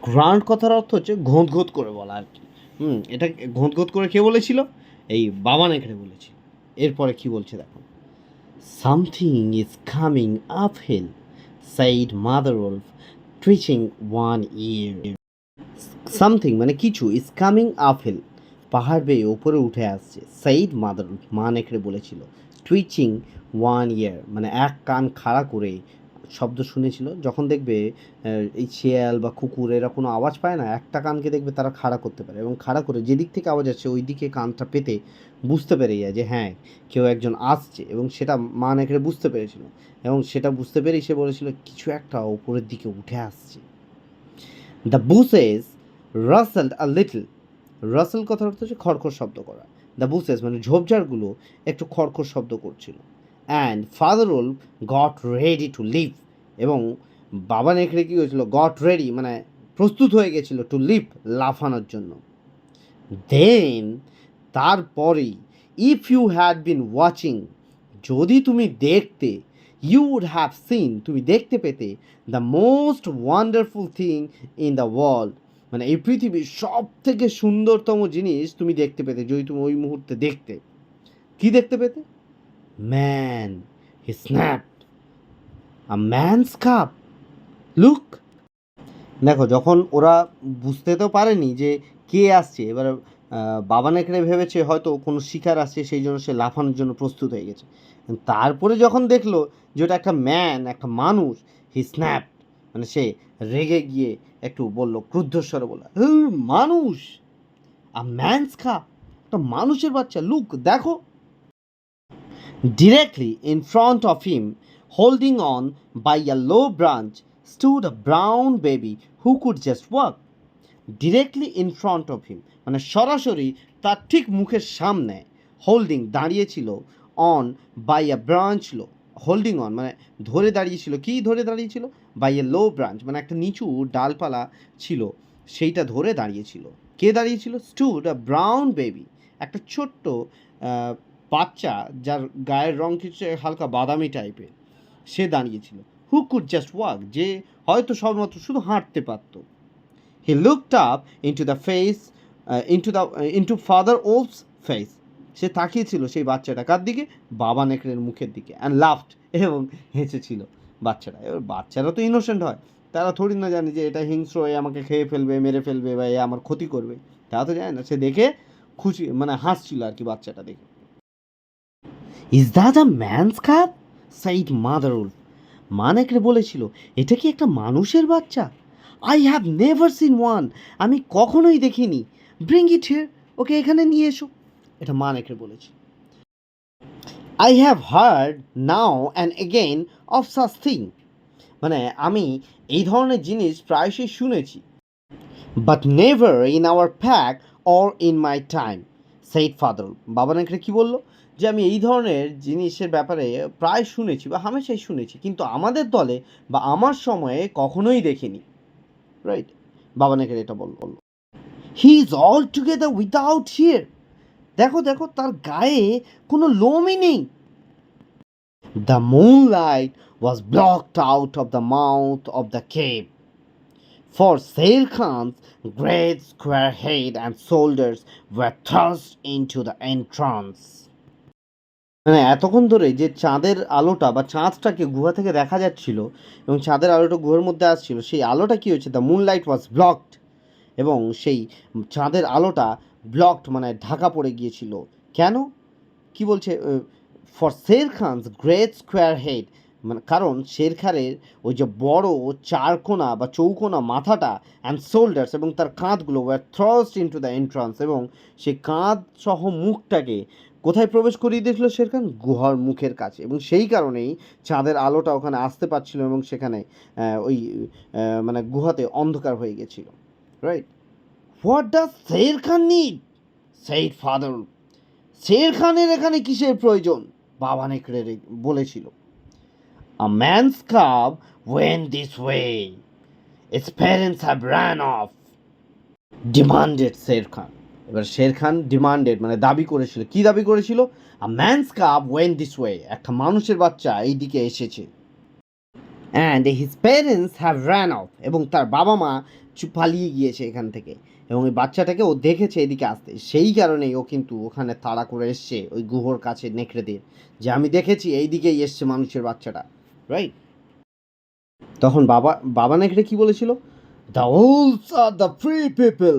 Grant কথার অর্থ হচ্ছে ঘোঁত করে বলা আর কি। এটা ঘোঁত করে কে বলেছিল, এই বাবা নেকড়ে বলেছিল। এরপরে কি বলছে দেখো, something is coming up hill, said mother wolf twitching one ear. Something মানে কিছু, ইজ কামিং আপ হিল পাহাড় বেয়ে ওপরে উঠে আসছে, সাইড মাদার ওলফ মা নেকড়ে বলেছিল, টুইচিং ওয়ান ইয়ার মানে এক কান খাড়া করে শব্দ শুনেছিল। যখন দেখবে এই শেয়াল বা কুকুর এরা কোনো আওয়াজ পায় না, একটা কানকে দেখবে তারা খাড়া করতে পারে, এবং খাড়া করে যেদিক থেকে আওয়াজ আসছে ওই দিকে কানটা পেতে বুঝতে পেরে যায় যে হ্যাঁ কেউ একজন আসছে, এবং সেটা মা নেকড়ে বুঝতে পেরেছিল, এবং সেটা বুঝতে পেরেই সে বলেছিল কিছু একটা ওপরের দিকে উঠে আসছে। The bushes rustled a little, rustle কথার অর্থ হচ্ছে খড়খড় শব্দ করা, দ্য বুসেস মানে ঝোপঝাড়গুলো একটু খড়খড় শব্দ করছিল, and father wolf got ready to leap, এবং বাবা নেকড়ে কী হয়েছিল, গট রেডি মানে প্রস্তুত হয়ে গেছিল, টু লিভ লাফানোর জন্য। দেন তারপরেই, if you had been watching, যদি তুমি দেখতে, ইউ উড হ্যাভ সিন তুমি দেখতে পেতে, the most wonderful thing in the world, মানে এই পৃথিবীর সব থেকে সুন্দরতম জিনিস তুমি দেখতে পেতে, যদি তুমি ওই মুহূর্তে দেখতে। কি দেখতে পেতে, ম্যান, হি স্ন্যাপড, আ ম্যানস কাপ, লুক। দেখো যখন ওরা বুঝতে তো পারেনি যে কে আসছে, এবার বাবা নেকড়ে ভেবেছে হয়তো কোনো শিকার আসছে, সেই জন্য সে লাফানোর জন্য প্রস্তুত হয়ে গেছে। তারপরে যখন দেখলো যে ওটা একটা ম্যান, একটা মানুষ, হি স্ন্যাপড মানে সে রেগে গিয়ে একটু বললো, ক্রুদ্ধস্বরে বলল, মানুষ, আ ম্যানস কাপ, একটা মানুষের বাচ্চা, লুক দেখো। Directly in front of him, holding on by a low branch, stood a brown baby who could just walk. Directly in front of him মানে সরাসরি তার ঠিক মুখের সামনে, হোল্ডিং দাঁড়িয়েছিল, on by a branch low, holding on মানে ধরে দাঁড়িয়েছিল, কি ধরে দাঁড়িয়েছিল, বাই এ লো ব্রাঞ্চ মানে একটা নিচু ডালপালা ছিল, সেইটা ধরে দাঁড়িয়েছিল। কে দাঁড়িয়েছিল, স্টুড আ ব্রাউন বেবি, একটা ছোট্ট বাচ্চা যার গায়ের রং কিছু হালকা বাদামি টাইপের, সে দাঁড়িয়েছিল। হু কুড জাস্ট ওয়াক, যে হয়তো সবেমাত্র শুধু হাঁটতে পারত। He looked up into the face, into Father Wolf's face, সে তাকিয়েছিল সেই বাচ্চাটা কার দিকে, বাবা নেকড়ের মুখের দিকে, অ্যান্ড লাফড, এবং হেসেছিল বাচ্চাটা। এবার বাচ্চারা তো ইনোসেন্ট হয়, তারা থোড়ি না জানে যে এটা হিংস্র, এ আমাকে খেয়ে ফেলবে, মেরে ফেলবে, বা এ আমার ক্ষতি করবে, তা তো জানে না। সে দেখে খুশি, মানে হাসছিল আর কি বাচ্চাটা দেখে। Is that a man's cup, side mother Wolf. মা নেকড়ে বলেছিল, এটা কি একটা মানুষের বাচ্চা? I have never seen one, আমি কখনোই দেখিনি। ব্রিং ইট হিয়ার, ওকে এখানে নিয়ে এসো, এটা মা নেকড়ে বলেছে। I have heard now and again of such thing, মানে আমি এই ধরনের জিনিস প্রায়শই শুনেছি, but never in our pack or in my time, said Father. বাবা নেকড়ে কী বললো, যে আমি এই ধরনের জিনিসের ব্যাপারে প্রায় শুনেছি বা হামেশাই শুনেছি, কিন্তু আমাদের দলে বা আমার সময়ে কখনোই দেখিনি। রাইট, বাবা নেকড়ে এটা বলল। He is all together without here, দেখো দেখো তার গায়ে কোনো লোমই নেই। The moonlight was blocked out of the mouth of the cave, for Shere Khan's great square head and shoulders were thrust into the entrance. মানে এতক্ষণ ধরে যে চাঁদের আলোটা বা চাঁদটাকে গুহা থেকে দেখা যাচ্ছিল এবং চাঁদের আলোটা গুহার মধ্যে আসছিল, সেই আলোটা কী হয়েছে, দ্য মুনলাইট ওয়াজ ব্লকড, এবং সেই চাঁদের আলোটা ব্লকড মানে ঢাকা পড়ে গিয়েছিল। কেন, কি বলছে, for Sher Khan's great square head, মানে কারণ শের খানের ওই যে বড় চারকোনা বা চৌকোনা মাথাটা, অ্যান্ড শোল্ডার্স, এবং তার কাঁধগুলো ওয়ার থ্রস্ট ইনটু দ্য এন্ট্রান্স, এবং সেই কাঁধ সহ মুখটাকে কোথায় প্রবেশ করিয়ে দিয়েছিল শের খান, গুহার মুখের কাছে, এবং সেই কারণেই চাঁদের আলোটা ওখানে আসতে পারছিল এবং সেখানে ওই মানে গুহাতে অন্ধকার হয়ে গেছিল। Right, what does Shere Khan need, said Father. Shere খানের এখানে কিসের প্রয়োজন, বাবা নেকড়ে বলেছিল। A man's cub went this way, its parents have run off, demanded Shere Khan. এবার শের খান ডিমান্ডেড মানে দাবি করেছিল, কি দাবি করেছিল, a man's cub went this way, একটা মানুষের বাচ্চা এই দিকে এসেছে, and his parents have run off, এবং তার বাবা মা পালিয়ে গিয়েছে এখান থেকে, এবং ওই বাচ্চাটাকে ও দেখেছে এদিকে আসতে, সেই কারণেই ও কিন্তু ওখানে তাড়া করে এসছে ওই গুহর কাছে নেকড়েদের, যে আমি দেখেছি এই দিকেই এসছে মানুষের বাচ্চাটা। রাইট, তখন বাবা বাবা নেকড়ে কি বলেছিল, the wolves are the free people,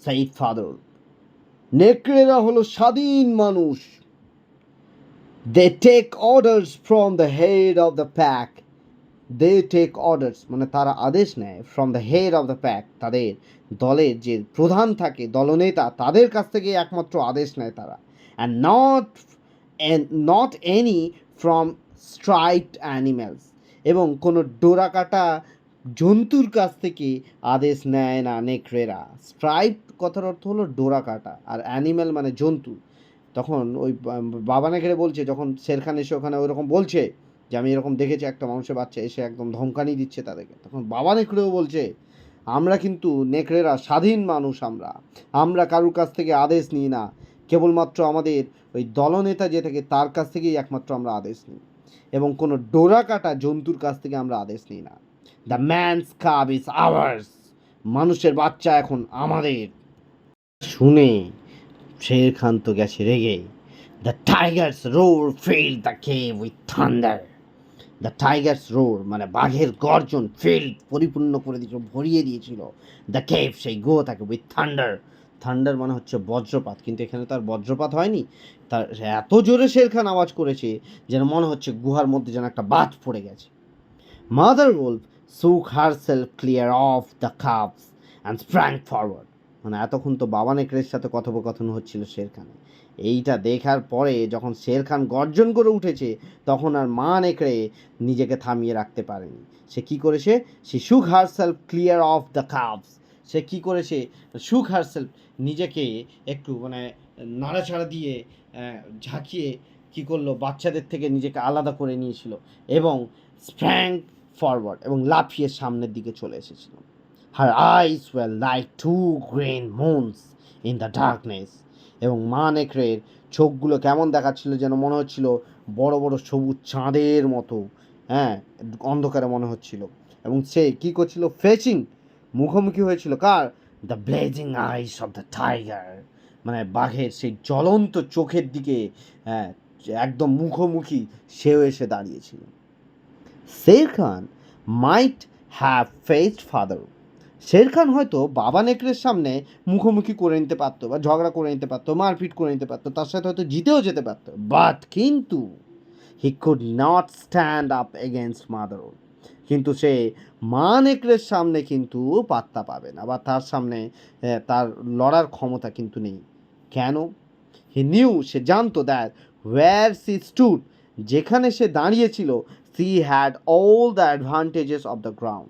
said Father. নেকড়েরা হলো স্বাধীন মানুষ, they take orders from the head of the pack, they take orders মানে তারা আদেশ নেয়, from the head of the pack, তাদের দলের যে প্রধান থাকে, দলনেতা, তাদের কাছ থেকে একমাত্র আদেশ নেয় তারা, and not any from striped animals, এবং কোনো ডোরাকাটা জন্তুর কাছ থেকে আদেশ নেয় না নেকড়েরা। স্ট্রাইপড কথার অর্থ হলো ডোরাকাটা, আর অ্যানিম্যাল মানে জন্তু। তখন ওই বাবা নেকড়ে বলছে, যখন শের খান এসে ওখানে ওইরকম বলছে যে আমি এরকম দেখেছি একটা মানুষের বাচ্চা এসে একদম ধমকানি দিচ্ছে তাদেরকে, তখন বাবা নেকড়েও বলছে, আমরা কিন্তু নেকড়েরা স্বাধীন মানুষ, আমরা কারুর কাছ থেকে আদেশ নিই না, কেবলমাত্র আমাদের ওই দলনেতা যে থাকে তার কাছ থেকেই একমাত্র আমরা আদেশ নিই, এবং কোনো ডোরা কাটা জন্তুর কাছ থেকে আমরা আদেশ নিই না। The man's cub is ours, মানুষের বাচ্চা এখন আমাদের। শুনে শের খান তো গেছে রেগে। The tiger's roar filled the cave with thunder, the tiger's roar মানে বাঘের গর্জন, ফিল্ড পরিপূর্ণ করে দিয়েছিল, ভরিয়ে দিয়েছিল, দ্য কেভ সেই গুহাটাকে, উইথ থান্ডার, থান্ডার মানে হচ্ছে বজ্রপাত, কিন্তু এখানে তার বজ্রপাত হয়নি, তার এত জোরে শের খান আওয়াজ করেছে যেন মনে হচ্ছে গুহার মধ্যে যেন একটা বাজ পড়ে গেছে। Mother Wolf shook herself clear of the cubs and sprang forward, মানে এতক্ষণ তো বাবা নেকড়ের সাথে কথোপকথন হচ্ছিল শের খানে, এইটা দেখার পরে যখন শের খান গর্জন করে উঠেছে, তখন আর মা নেকড়ে নিজেকে থামিয়ে রাখতে পারেনি। সে কি করেছে, সে shook herself clear of the cubs, সে কি করেছে, shook herself নিজেকে একটু মানে নাড়াচাড়া দিয়ে ঝাঁকিয়ে কি করলো, বাচ্চাদের থেকে নিজেকে আলাদা করে নিয়েছিল, এবং sprang ফরওয়ার্ড, এবং লাফিয়ে সামনের দিকে চলে এসেছিল। Her eyes were like two green moons in the darkness, এবং মা নেকড়ের চোখগুলো কেমন দেখাচ্ছিল, যেন মনে হচ্ছিল বড় বড় সবুজ চাঁদের মতো, হ্যাঁ, অন্ধকারে মনে হচ্ছিল, এবং সে কী করছিল, ফেচিং মুখোমুখি হয়েছিল কার, the blazing eyes of the tiger, মানে বাঘের সেই জ্বলন্ত চোখের দিকে একদম মুখোমুখি সেও এসে দাঁড়িয়েছিল। Sher Khan might have faced father. Shere খান হয়তো বাবা নেকড়ের সামনে মুখোমুখি করে নিতে পারতো, বা ঝগড়া করে নিতে পারতো, মারপিট করে নিতে পারতো, তার সাথে হয়তো জিতেও যেতে পারতো, বাট কিন্তু he could not stand up against mother. কিন্তু সে মা নেকড়ের সামনে কিন্তু পাত্তা পাবে না, বা তার সামনে তার লড়ার ক্ষমতা কিন্তু নেই। কেন? হি নিউ, সে জানতো দ্যাট ওয়্যার সি স্টুড, যেখানে সে দাঁড়িয়েছিল, she had all the advantages of the ground.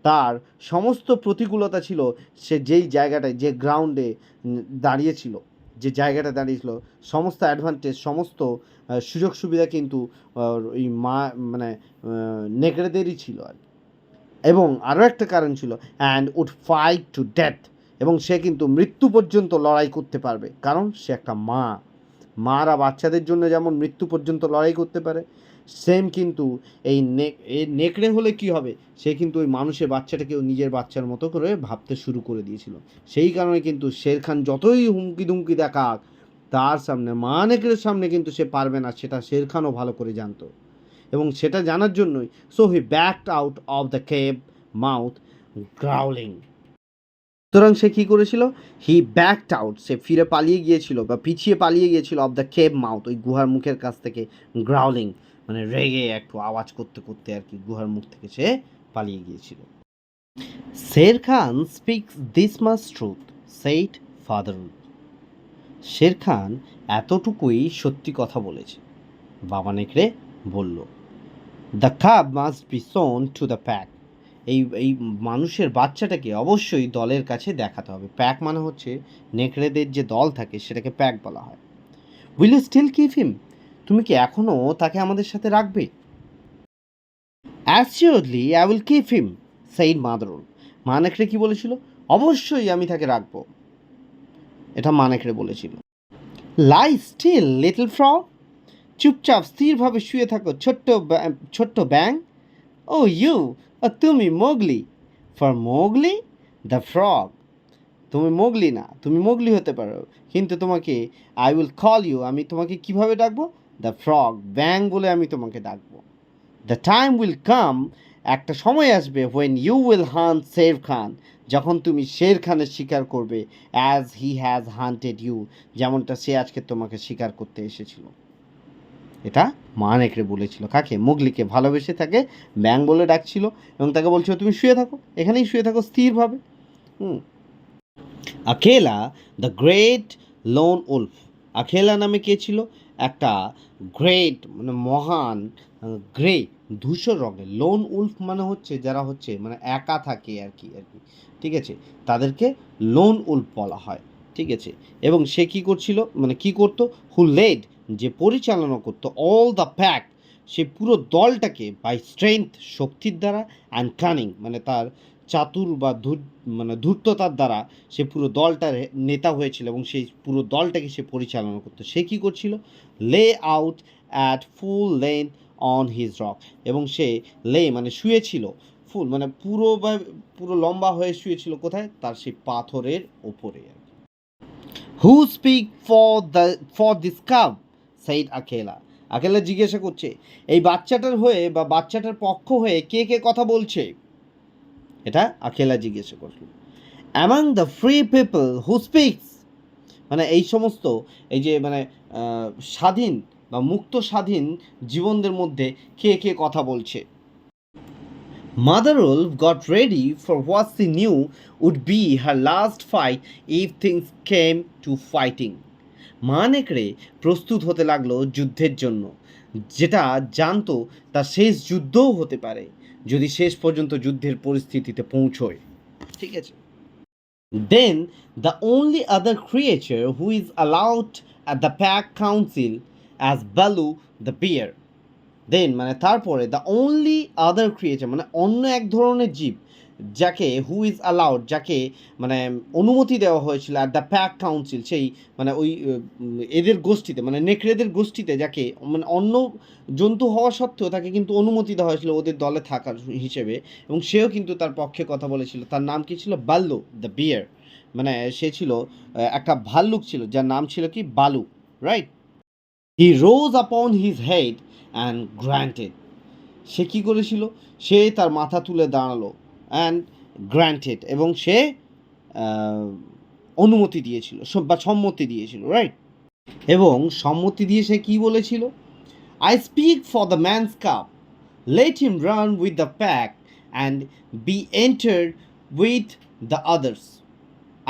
তার সমস্ত প্রতিকূলতা ছিল সে যেই জায়গাটায়, যে গ্রাউন্ডে দাঁড়িয়েছিল, যে জায়গাটা দাঁড়িয়েছিল, সমস্ত অ্যাডভান্টেজ, সমস্ত সুযোগ সুবিধা কিন্তু ওই মানে নেকড়েদেরই ছিল আর কি। এবং আরও একটা কারণ ছিল, and would fight to death, এবং সে কিন্তু মৃত্যু পর্যন্ত লড়াই করতে পারবে, কারণ সে একটা মা। মারা বাচ্চাদের জন্য যেমন মৃত্যু পর্যন্ত লড়াই করতে পারে, সেম কিন্তু এই নেকড়ে হলে কি হবে, সে কিন্তু ওই মানুষের বাচ্চাটাকেও নিজের বাচ্চার মতো করে ভাবতে শুরু করে দিয়েছিল। সেই কারণে কিন্তু শের খান যতই হুমকি দুমকি দেখাক, তার সামনে, মা নেকড়ের সামনে কিন্তু সে পারবে না, সেটা শের খানও ভালো করে জানতো। এবং সেটা জানার জন্যই so he backed out of the cave mouth growling. সুতরাং সে কী করেছিল? হি ব্যাকড আউট, সে ফিরে পালিয়ে গিয়েছিল, বা পিছিয়ে পালিয়ে গিয়েছিল, অফ দ্য কেভ মাউথ, ওই গুহার মুখের কাছ থেকে, গ্রাউলিং মানে রেগে একটু আওয়াজ করতে করতে আর কি, গুহার মুখ থেকে সে পালিয়ে গিয়েছিল। Shere Khan speaks this much truth, said Father. Shere Khan এতটুকুই সত্যি কথা বলেছে, বাবা নেকড়ে বলল। The cub must be shown to the pack, এই মানুষের বাচ্চাটাকে অবশ্যই দলের কাছে দেখাতে হবে। প্যাক মানে হচ্ছে নেকড়েদের যে দল থাকে, সেটাকে প্যাক বলা হয়। Will you still keep him, তুমি কি এখনও তাকে আমাদের সাথে রাখবে? Assuredly I will keep him, said Mother Wolf. মা নেকড়ে কি বলেছিল? অবশ্যই আমি তাকে রাখবো, এটা মা নেকড়ে বলেছিল। লাই স্টিল লিটল ফ্রগ, চুপচাপ স্থিরভাবে শুয়ে থাকো ছোট্ট ব্যাং। ও ইউ, তুমি Mowgli. For Mowgli the frog, তুমি মোগলি না, তুমি মোগলি হতে পারো, কিন্তু তোমাকে আই উইল কল ইউ, আমি তোমাকে কিভাবে ডাকবো? দ্য ফ্রগ, ব্যাং বলে আমি তোমাকে ডাকবো। দ্য টাইম উইল কাম, একটা সময় আসবে, when you will hunt Shere Khan, যখন তুমি শের খানের শিকার করবে, as he has hunted you, যেমনটা সে আজকে তোমাকে শিকার করতে এসেছিল। এটা মা নেকড়ে বলেছিল কাকে? মোগলিকে। ভালোবেসে তাকে ব্যাং বলে ডাকছিল, এবং তাকে বলছিল তুমি শুয়ে থাকো, এখানেই শুয়ে থাকো স্থিরভাবে। আখেলা দ্য গ্রেট লোন উলফ, আখেলা নামে কে ছিল? একটা গ্রেট মানে মহান, গ্রে ধূসর রঙের, লোন উলফ মানে হচ্ছে যারা হচ্ছে মানে একা থাকে আর কি, ঠিক আছে, তাদেরকে লোন উলফ বলা হয়, ঠিক আছে। এবং সে কী করছিল, মানে কী করতো? হু লেড, যে পরিচালনা করতো, অল দ্য প্যাক, সে পুরো দলটাকে, বাই স্ট্রেংথ, শক্তির দ্বারা, অ্যান্ড কানিং মানে তার চাতুর বা মানে ধূর্ততার দ্বারা সে পুরো দলটার নেতা হয়েছিল, এবং সেই পুরো দলটাকে সে পরিচালনা করতো। সে কী করছিল? লে out at full length on his rock, এবং সে লে মানে শুয়েছিল, ফুল মানে পুরো লম্বা হয়ে শুয়েছিল কোথায়? তার সেই পাথরের ওপরে। Who speak for this cub, said Akela. Akela জিজ্ঞাসা করছে, এই বাচ্চাটার হয়ে বা বাচ্চাটার পক্ষ হয়ে কে কে কথা বলছে? এটা আকেলা জিজ্ঞাসা করল। Among the free people who speaks, মানে এই সমস্ত এই যে মানে স্বাধীন বা মুক্ত স্বাধীন জীবনদের মধ্যে কে কে কথা বলছে? Mother wolf got ready for what she knew would be her last fight if things came to fighting. মা নেকড়ে প্রস্তুত হতে লাগলো যুদ্ধের জন্য, যেটা জানতো তার শেষ যুদ্ধও হতে পারে, যদি শেষ পর্যন্ত যুদ্ধের পরিস্থিতিতে পৌঁছয়, ঠিক আছে। Then the only other creature who is allowed at the pack council as Balu the bear. দেন মানে তারপরে দ্য অনলি আদার ক্রিয়েচার মানে অন্য এক ধরনের জীব, যাকে হু ইজ অ্যালাউড, যাকে মানে অনুমতি দেওয়া হয়েছিল অ্যাট দ্য প্যাক কাউন্সিল, সেই মানে ওই এদের গোষ্ঠীতে, মানে নেকড়েদের গোষ্ঠীতে, যাকে মানে অন্য জন্তু হওয়া সত্ত্বেও তাকে কিন্তু অনুমতি দেওয়া হয়েছিল ওদের দলে থাকার হিসেবে, এবং সেও কিন্তু তার পক্ষে কথা বলেছিল। তার নাম কি ছিল? বাল্লু দ্য বিয়ার। মানে সে ছিল একটা ভাল্লুক ছিল যার নাম ছিল কি বালু, right? He rose upon his head and granted, সে কী করেছিল, সে তার মাথা তুলে দাঁড়ালো অ্যান্ড গ্র্যান্টেড, এবং সে অনুমতি দিয়েছিল বা সম্মতি দিয়েছিল, রাইট? এবং সম্মতি দিয়ে সে কী বলেছিল, I speak for the man's cub, let him run with the pack and be entered with the others,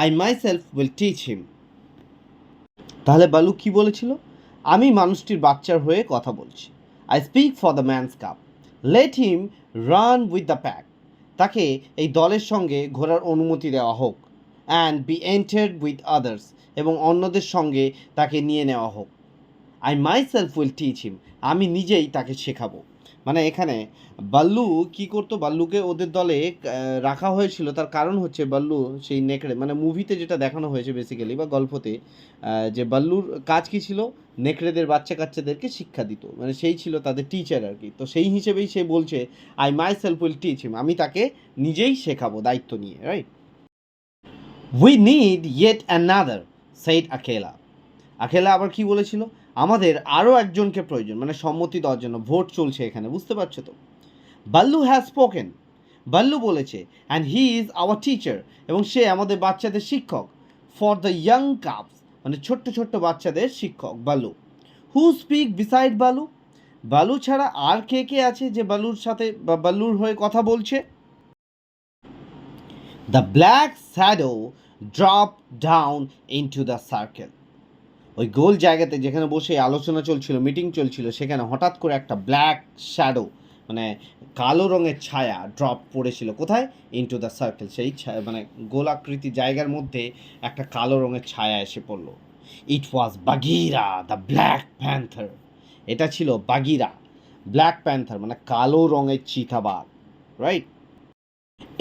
I myself will teach him. তাহলে বালু কি বলেছিল, আমি মানুষটির বাচ্চার হয়ে কথা বলছি, I speak for the man's cub, let him run with the pack, তাকে এই দলের সঙ্গে ঘোরার অনুমতি দেওয়া হোক, and be entered with others, এবং অন্যদের সঙ্গে তাকে নিয়ে নেওয়া হোক, I myself will teach him, আমি নিজেই তাকে শেখাবো। মানে এখানে বাল্লু কি করতো, বাল্লুকে ওদের দলে রাখা হয়েছিল, তার কারণ হচ্ছে বাল্লু সেই নেকড়ে, মানে মুভিতে যেটা দেখানো হয়েছে বেসিক্যালি বা গল্পতে, যে বাল্লুর কাজ কী ছিল, নেকড়েদের বাচ্চা কাচ্চাদেরকে শিক্ষা দিত, মানে সেই ছিল তাদের টিচার আর কি। তো সেই হিসেবেই সে বলছে I myself will teach him, আমি তাকে নিজেই শেখাবো দায়িত্ব নিয়ে, right? We need yet another said Akela, Akela আবার কি বলেছিল, আমাদের আরও একজনকে প্রয়োজন, মানে সম্মতি দেওয়ার জন্য, ভোট চলছে এখানে, বুঝতে পারছো তো। বাল্লু হ্যাজ স্পোকেন, বাল্লু বলেছে, and he is our teacher, এবং সে আমাদের বাচ্চাদের শিক্ষক, ফর দ্য ইয়াং কাপস, মানে ছোট্ট ছোট্ট বাচ্চাদের শিক্ষক বাল্লু। হু স্পিক বিসাইড বালু, বালু ছাড়া আর কে কে আছে যে বালুর সাথে বা বাল্লুর হয়ে কথা বলছে? The black shadow drop down into the circle, ওই গোল জায়গাতে যেখানে বসে আলোচনা চলছিল, মিটিং চলছিল, সেখানে হঠাৎ করে একটা ব্ল্যাক শ্যাডো, মানে কালো রঙের ছায়া ড্রপ পড়েছিল কোথায়, ইনটু দ্য সার্কেল, সেই মানে গোলাকৃতি জায়গার মধ্যে একটা কালো রঙের ছায়া এসে পড়লো। It was Bagheera the black panther, এটা ছিল বাগিরা, ব্ল্যাক প্যান্থার মানে কালো রঙের চিতাবাঘ, right?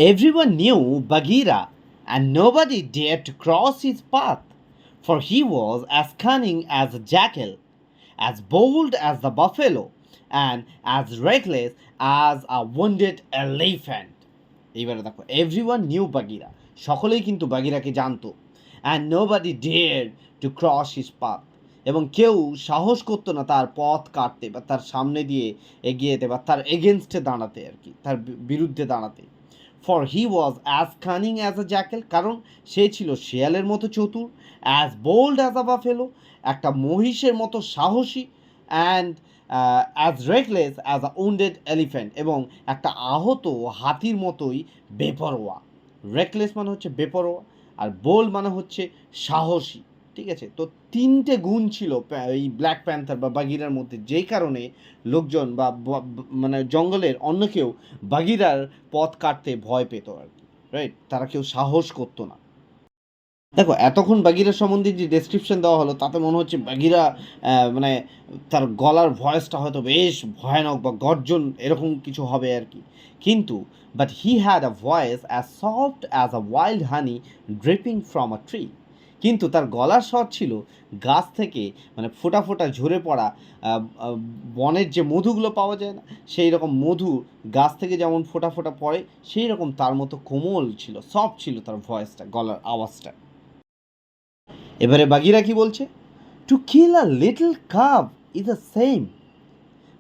Everyone knew Bagheera and nobody dare to cross his path, for he was as cunning as a jackal, as bold as the buffalo, and as reckless as a wounded elephant. এইবারে দেখো, everyone knew বাগিরা, সকলেই কিন্তু বাগিরাকে জানতো, and nobody dare to cross his path, এবং কেউ সাহস করতো না তার পথ কাটতে বা তার সামনে দিয়ে এগিয়ে যেতে বা তার এগেনস্টে দাঁড়াতে আর কি, তার বিরুদ্ধে দাঁড়াতে। For he was as cunning as a jackal, কারণ সে ছিল শেয়ালের মতো চতুর, as bold as a buffalo, একটা মহিষের মতো সাহসী, and as reckless as a wounded elephant, এবং একটা আহত হাতির মতোই বেপরোয়া। রেকলেস মানে হচ্ছে বেপরোয়া, আর বোল্ড মানে হচ্ছে সাহসী, ঠিক আছে? তো তিনটে গুণ ছিল এই ব্ল্যাক প্যান্থার বা বাগিরার মধ্যে, যেই কারণে লোকজন বা মানে জঙ্গলের অন্য কেউ বাগিরার পথ কাটতে ভয় পেত আর কি, রাইট? তারা কেউ সাহস করতো না। দেখো, এতক্ষণ বাগিরা সম্বন্ধে যে ডেসক্রিপশন দেওয়া হলো তাতে মনে হচ্ছে বাগিরা মানে তার গলার ভয়েসটা হয়তো বেশ ভয়ানক বা গর্জন এরকম কিছু হবে আর কি, কিন্তু but he had a voice as soft as a wild honey dripping from a tree, কিন্তু তার গলার স্বর ছিল গাছ থেকে মানে ফোঁটা ফোঁটা ঝরে পড়া বনের যে মধুগুলো পাওয়া যায় না, সেই রকম মধু গাছ থেকে যেমন ফোঁটা ফোঁটা পড়ে সেই রকম তার মতো কোমল ছিল, সফট ছিল তার ভয়েসটা, গলার আওয়াজটা। এবারে বাগিরা কি বলছে, two kill a little cub is the same,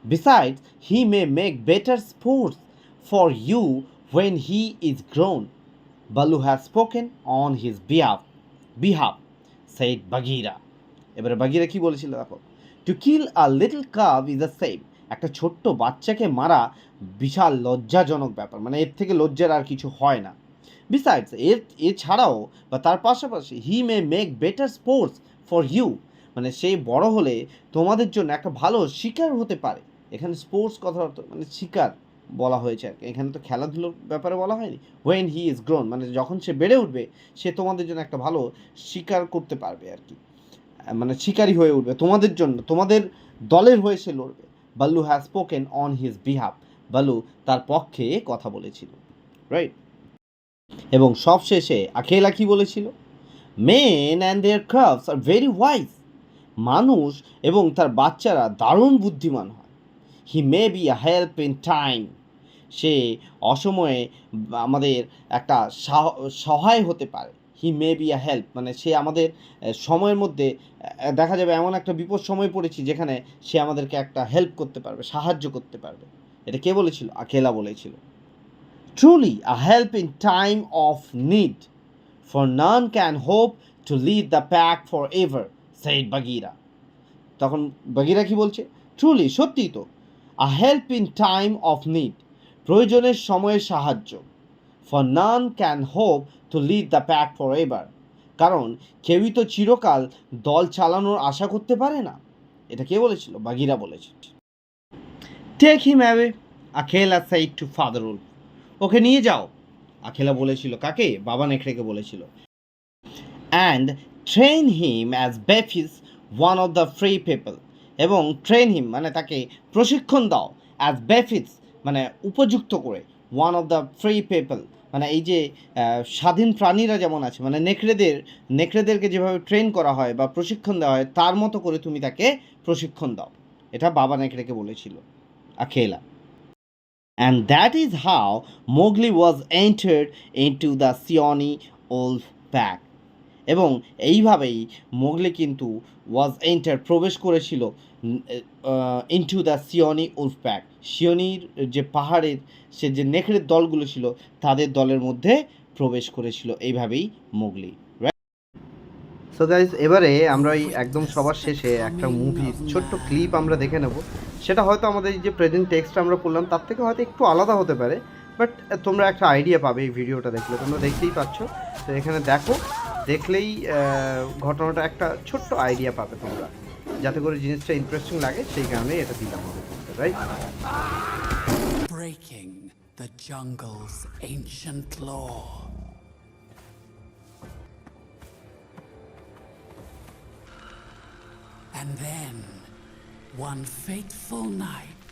besides he may make better sports for you when he is grown. Balu has spoken on his behalf, said Bagheera. এবারে বাগিরা কি বলেছিল দেখো, to kill a little cub is the same, একটা ছোট্ট বাচ্চাকে মারা বিশাল লজ্জাজনক ব্যাপার, মানে এর থেকে লজ্জার আর কিছু হয় না। বিসাইডস, এছাড়াও বা তার পাশাপাশি, he may make better sports for you, মানে সে বড় হলে তোমাদের জন্য একটা ভালো শিকার হতে পারে। এখানে স্পোর্টস কথা মানে শিকার বলা হয়েছে আর কি, এখানে তো খেলাধুলোর ব্যাপারে বলা হয়নি। ওয়েন হি ইজ গ্রোন মানে যখন সে বেড়ে উঠবে সে তোমাদের জন্য একটা ভালো শিকার করতে পারবে আর কি, মানে শিকারী হয়ে উঠবে তোমাদের জন্য, তোমাদের দলের হয়ে সে লড়বে। Baloo has spoken on his behalf, Baloo তার পক্ষে কথা বলেছিল, রাইট? এবং সবশেষে আকেলা কি বলেছিল, men and their crafts are very wise, মানুষ এবং তার বাচ্চারা দারুণ বুদ্ধিমান হয়। He may be a help in time, সে অসময়ে আমাদের একটা সহায় হতে পারে। হি মে বি আ হেল্প, মানে সে আমাদের সময়ের মধ্যে দেখা যাবে এমন একটা বিপদ সময় পড়েছি যেখানে সে আমাদেরকে একটা হেল্প করতে পারবে, সাহায্য করতে পারবে। এটা কে বলেছিল? আকেলা বলেছিল। Truly a help in time of need, for none can hope to lead the pack for ever, said Bagheera. তখন বাগিরা কি বলছে? ট্রুলি, সত্যিই তো, a help in time of need, প্রয়োজনের সময়ের সাহায্য, for none can hope to lead the pack for ever, কারণ কেউই তো চিরকাল দল চালানোর আশা করতে পারে না। এটা কে বলেছিল? বাগিরা বলেছে। Take him away, Akela said to Father Wolf, ওকে নিয়ে যাও, আখেলা বলেছিল। কাকে? বাবা নেকড়েকে বলেছিল। And train him as befits one of the free people, এবং ট্রেন হিম মানে তাকে প্রশিক্ষণ দাও, অ্যাজ বেফিস মানে উপযুক্ত করে, one of the free people মানে এই যে স্বাধীন প্রাণীরা যেমন আছে, মানে নেকড়েদেরকে যেভাবে ট্রেন করা হয় বা প্রশিক্ষণ দেওয়া হয় তার মতো করে তুমি তাকে প্রশিক্ষণ দাও। এটা বাবা নেকড়েকে বলেছিল আখেলা। And that is how Mowgli was entered into the Sioni wolf pack. এবং এইভাবেই মোগলি কিন্তু ওয়াজ এন্টার প্রবেশ করেছিল into the Seonee wolf pack, সিওনির যে পাহাড়ের সে যে নেকড়ের দলগুলো ছিল তাদের দলের মধ্যে প্রবেশ করেছিল এইভাবেই মোগলি। সো গাইজ, এবারে আমরা এই একদম সবার শেষে একটা মুভির ছোট্ট ক্লিপ আমরা দেখে নেব। সেটা হয়তো আমাদের যে প্রেজেন্ট টেক্সট আমরা পড়লাম তার থেকে হয়তো একটু আলাদা হতে পারে, বাট তোমরা একটা আইডিয়া পাবে এই ভিডিওটা দেখলে। তোমরা দেখতেই পাচ্ছ, তো এখানে দেখো, দেখলেই ঘটনাটা একটা ছোট্ট আইডিয়া পাবে তোমরা, যাতে করে জিনিসটা ইন্টারেস্টিং লাগে, সেই কারণেই এটা দিলাম হবে, right? Breaking the jungle's ancient law. And then, one fateful night,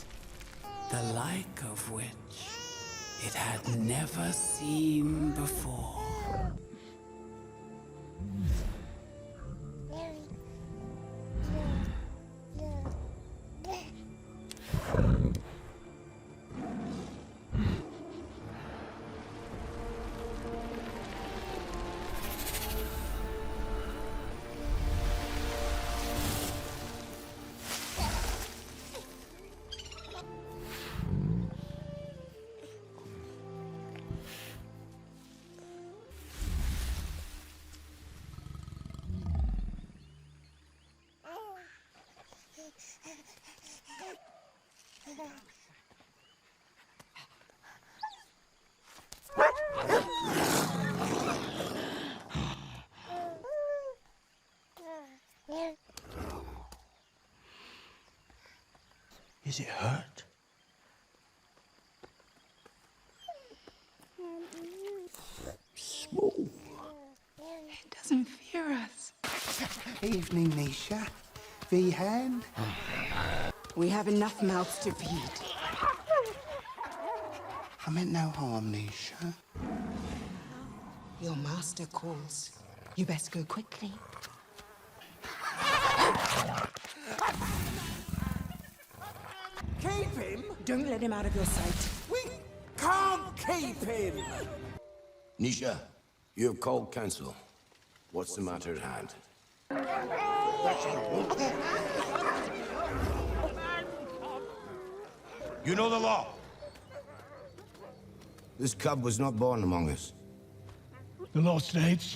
the like of which it had never seen before. Is it hurt? Small. It doesn't fear us. Evening, Nisha. V-hand? We have enough mouths to feed. I meant no harm, Nisha. Your master calls. You best go quickly. Keep him? Don't let him out of your sight. We can't keep him! Nisha, you have called council. What's the matter at hand? You know the law. This cub was not born among us. The law states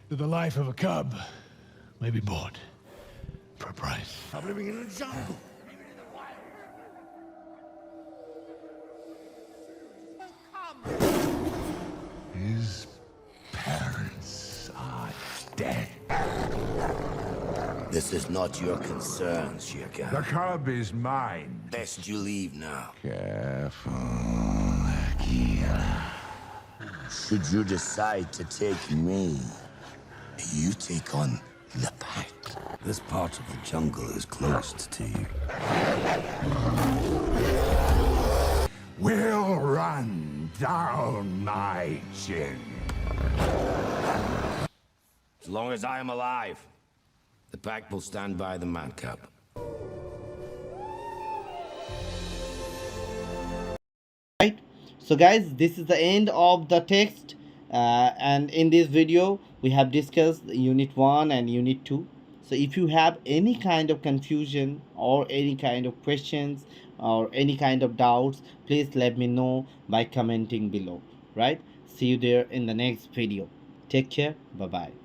that the life of a cub may be bought for a price. I'm living in the jungle. His parents are dead. This is not your concern, Shere The Khan. cub is mine. Best you leave now. Careful, Akira. Should you decide to take me, you take on the pack. This part of the jungle is closed to you. We'll run down my chin. As long as I am alive, the pack will stand by the man-cub. Right, so guys, this is the end of the text, and in this video We have discussed Unit 1 and Unit 2. So if you have any kind of confusion or any kind of questions or any kind of doubts, please let me know by commenting below, right? See you there in the next video. Take care. Bye bye.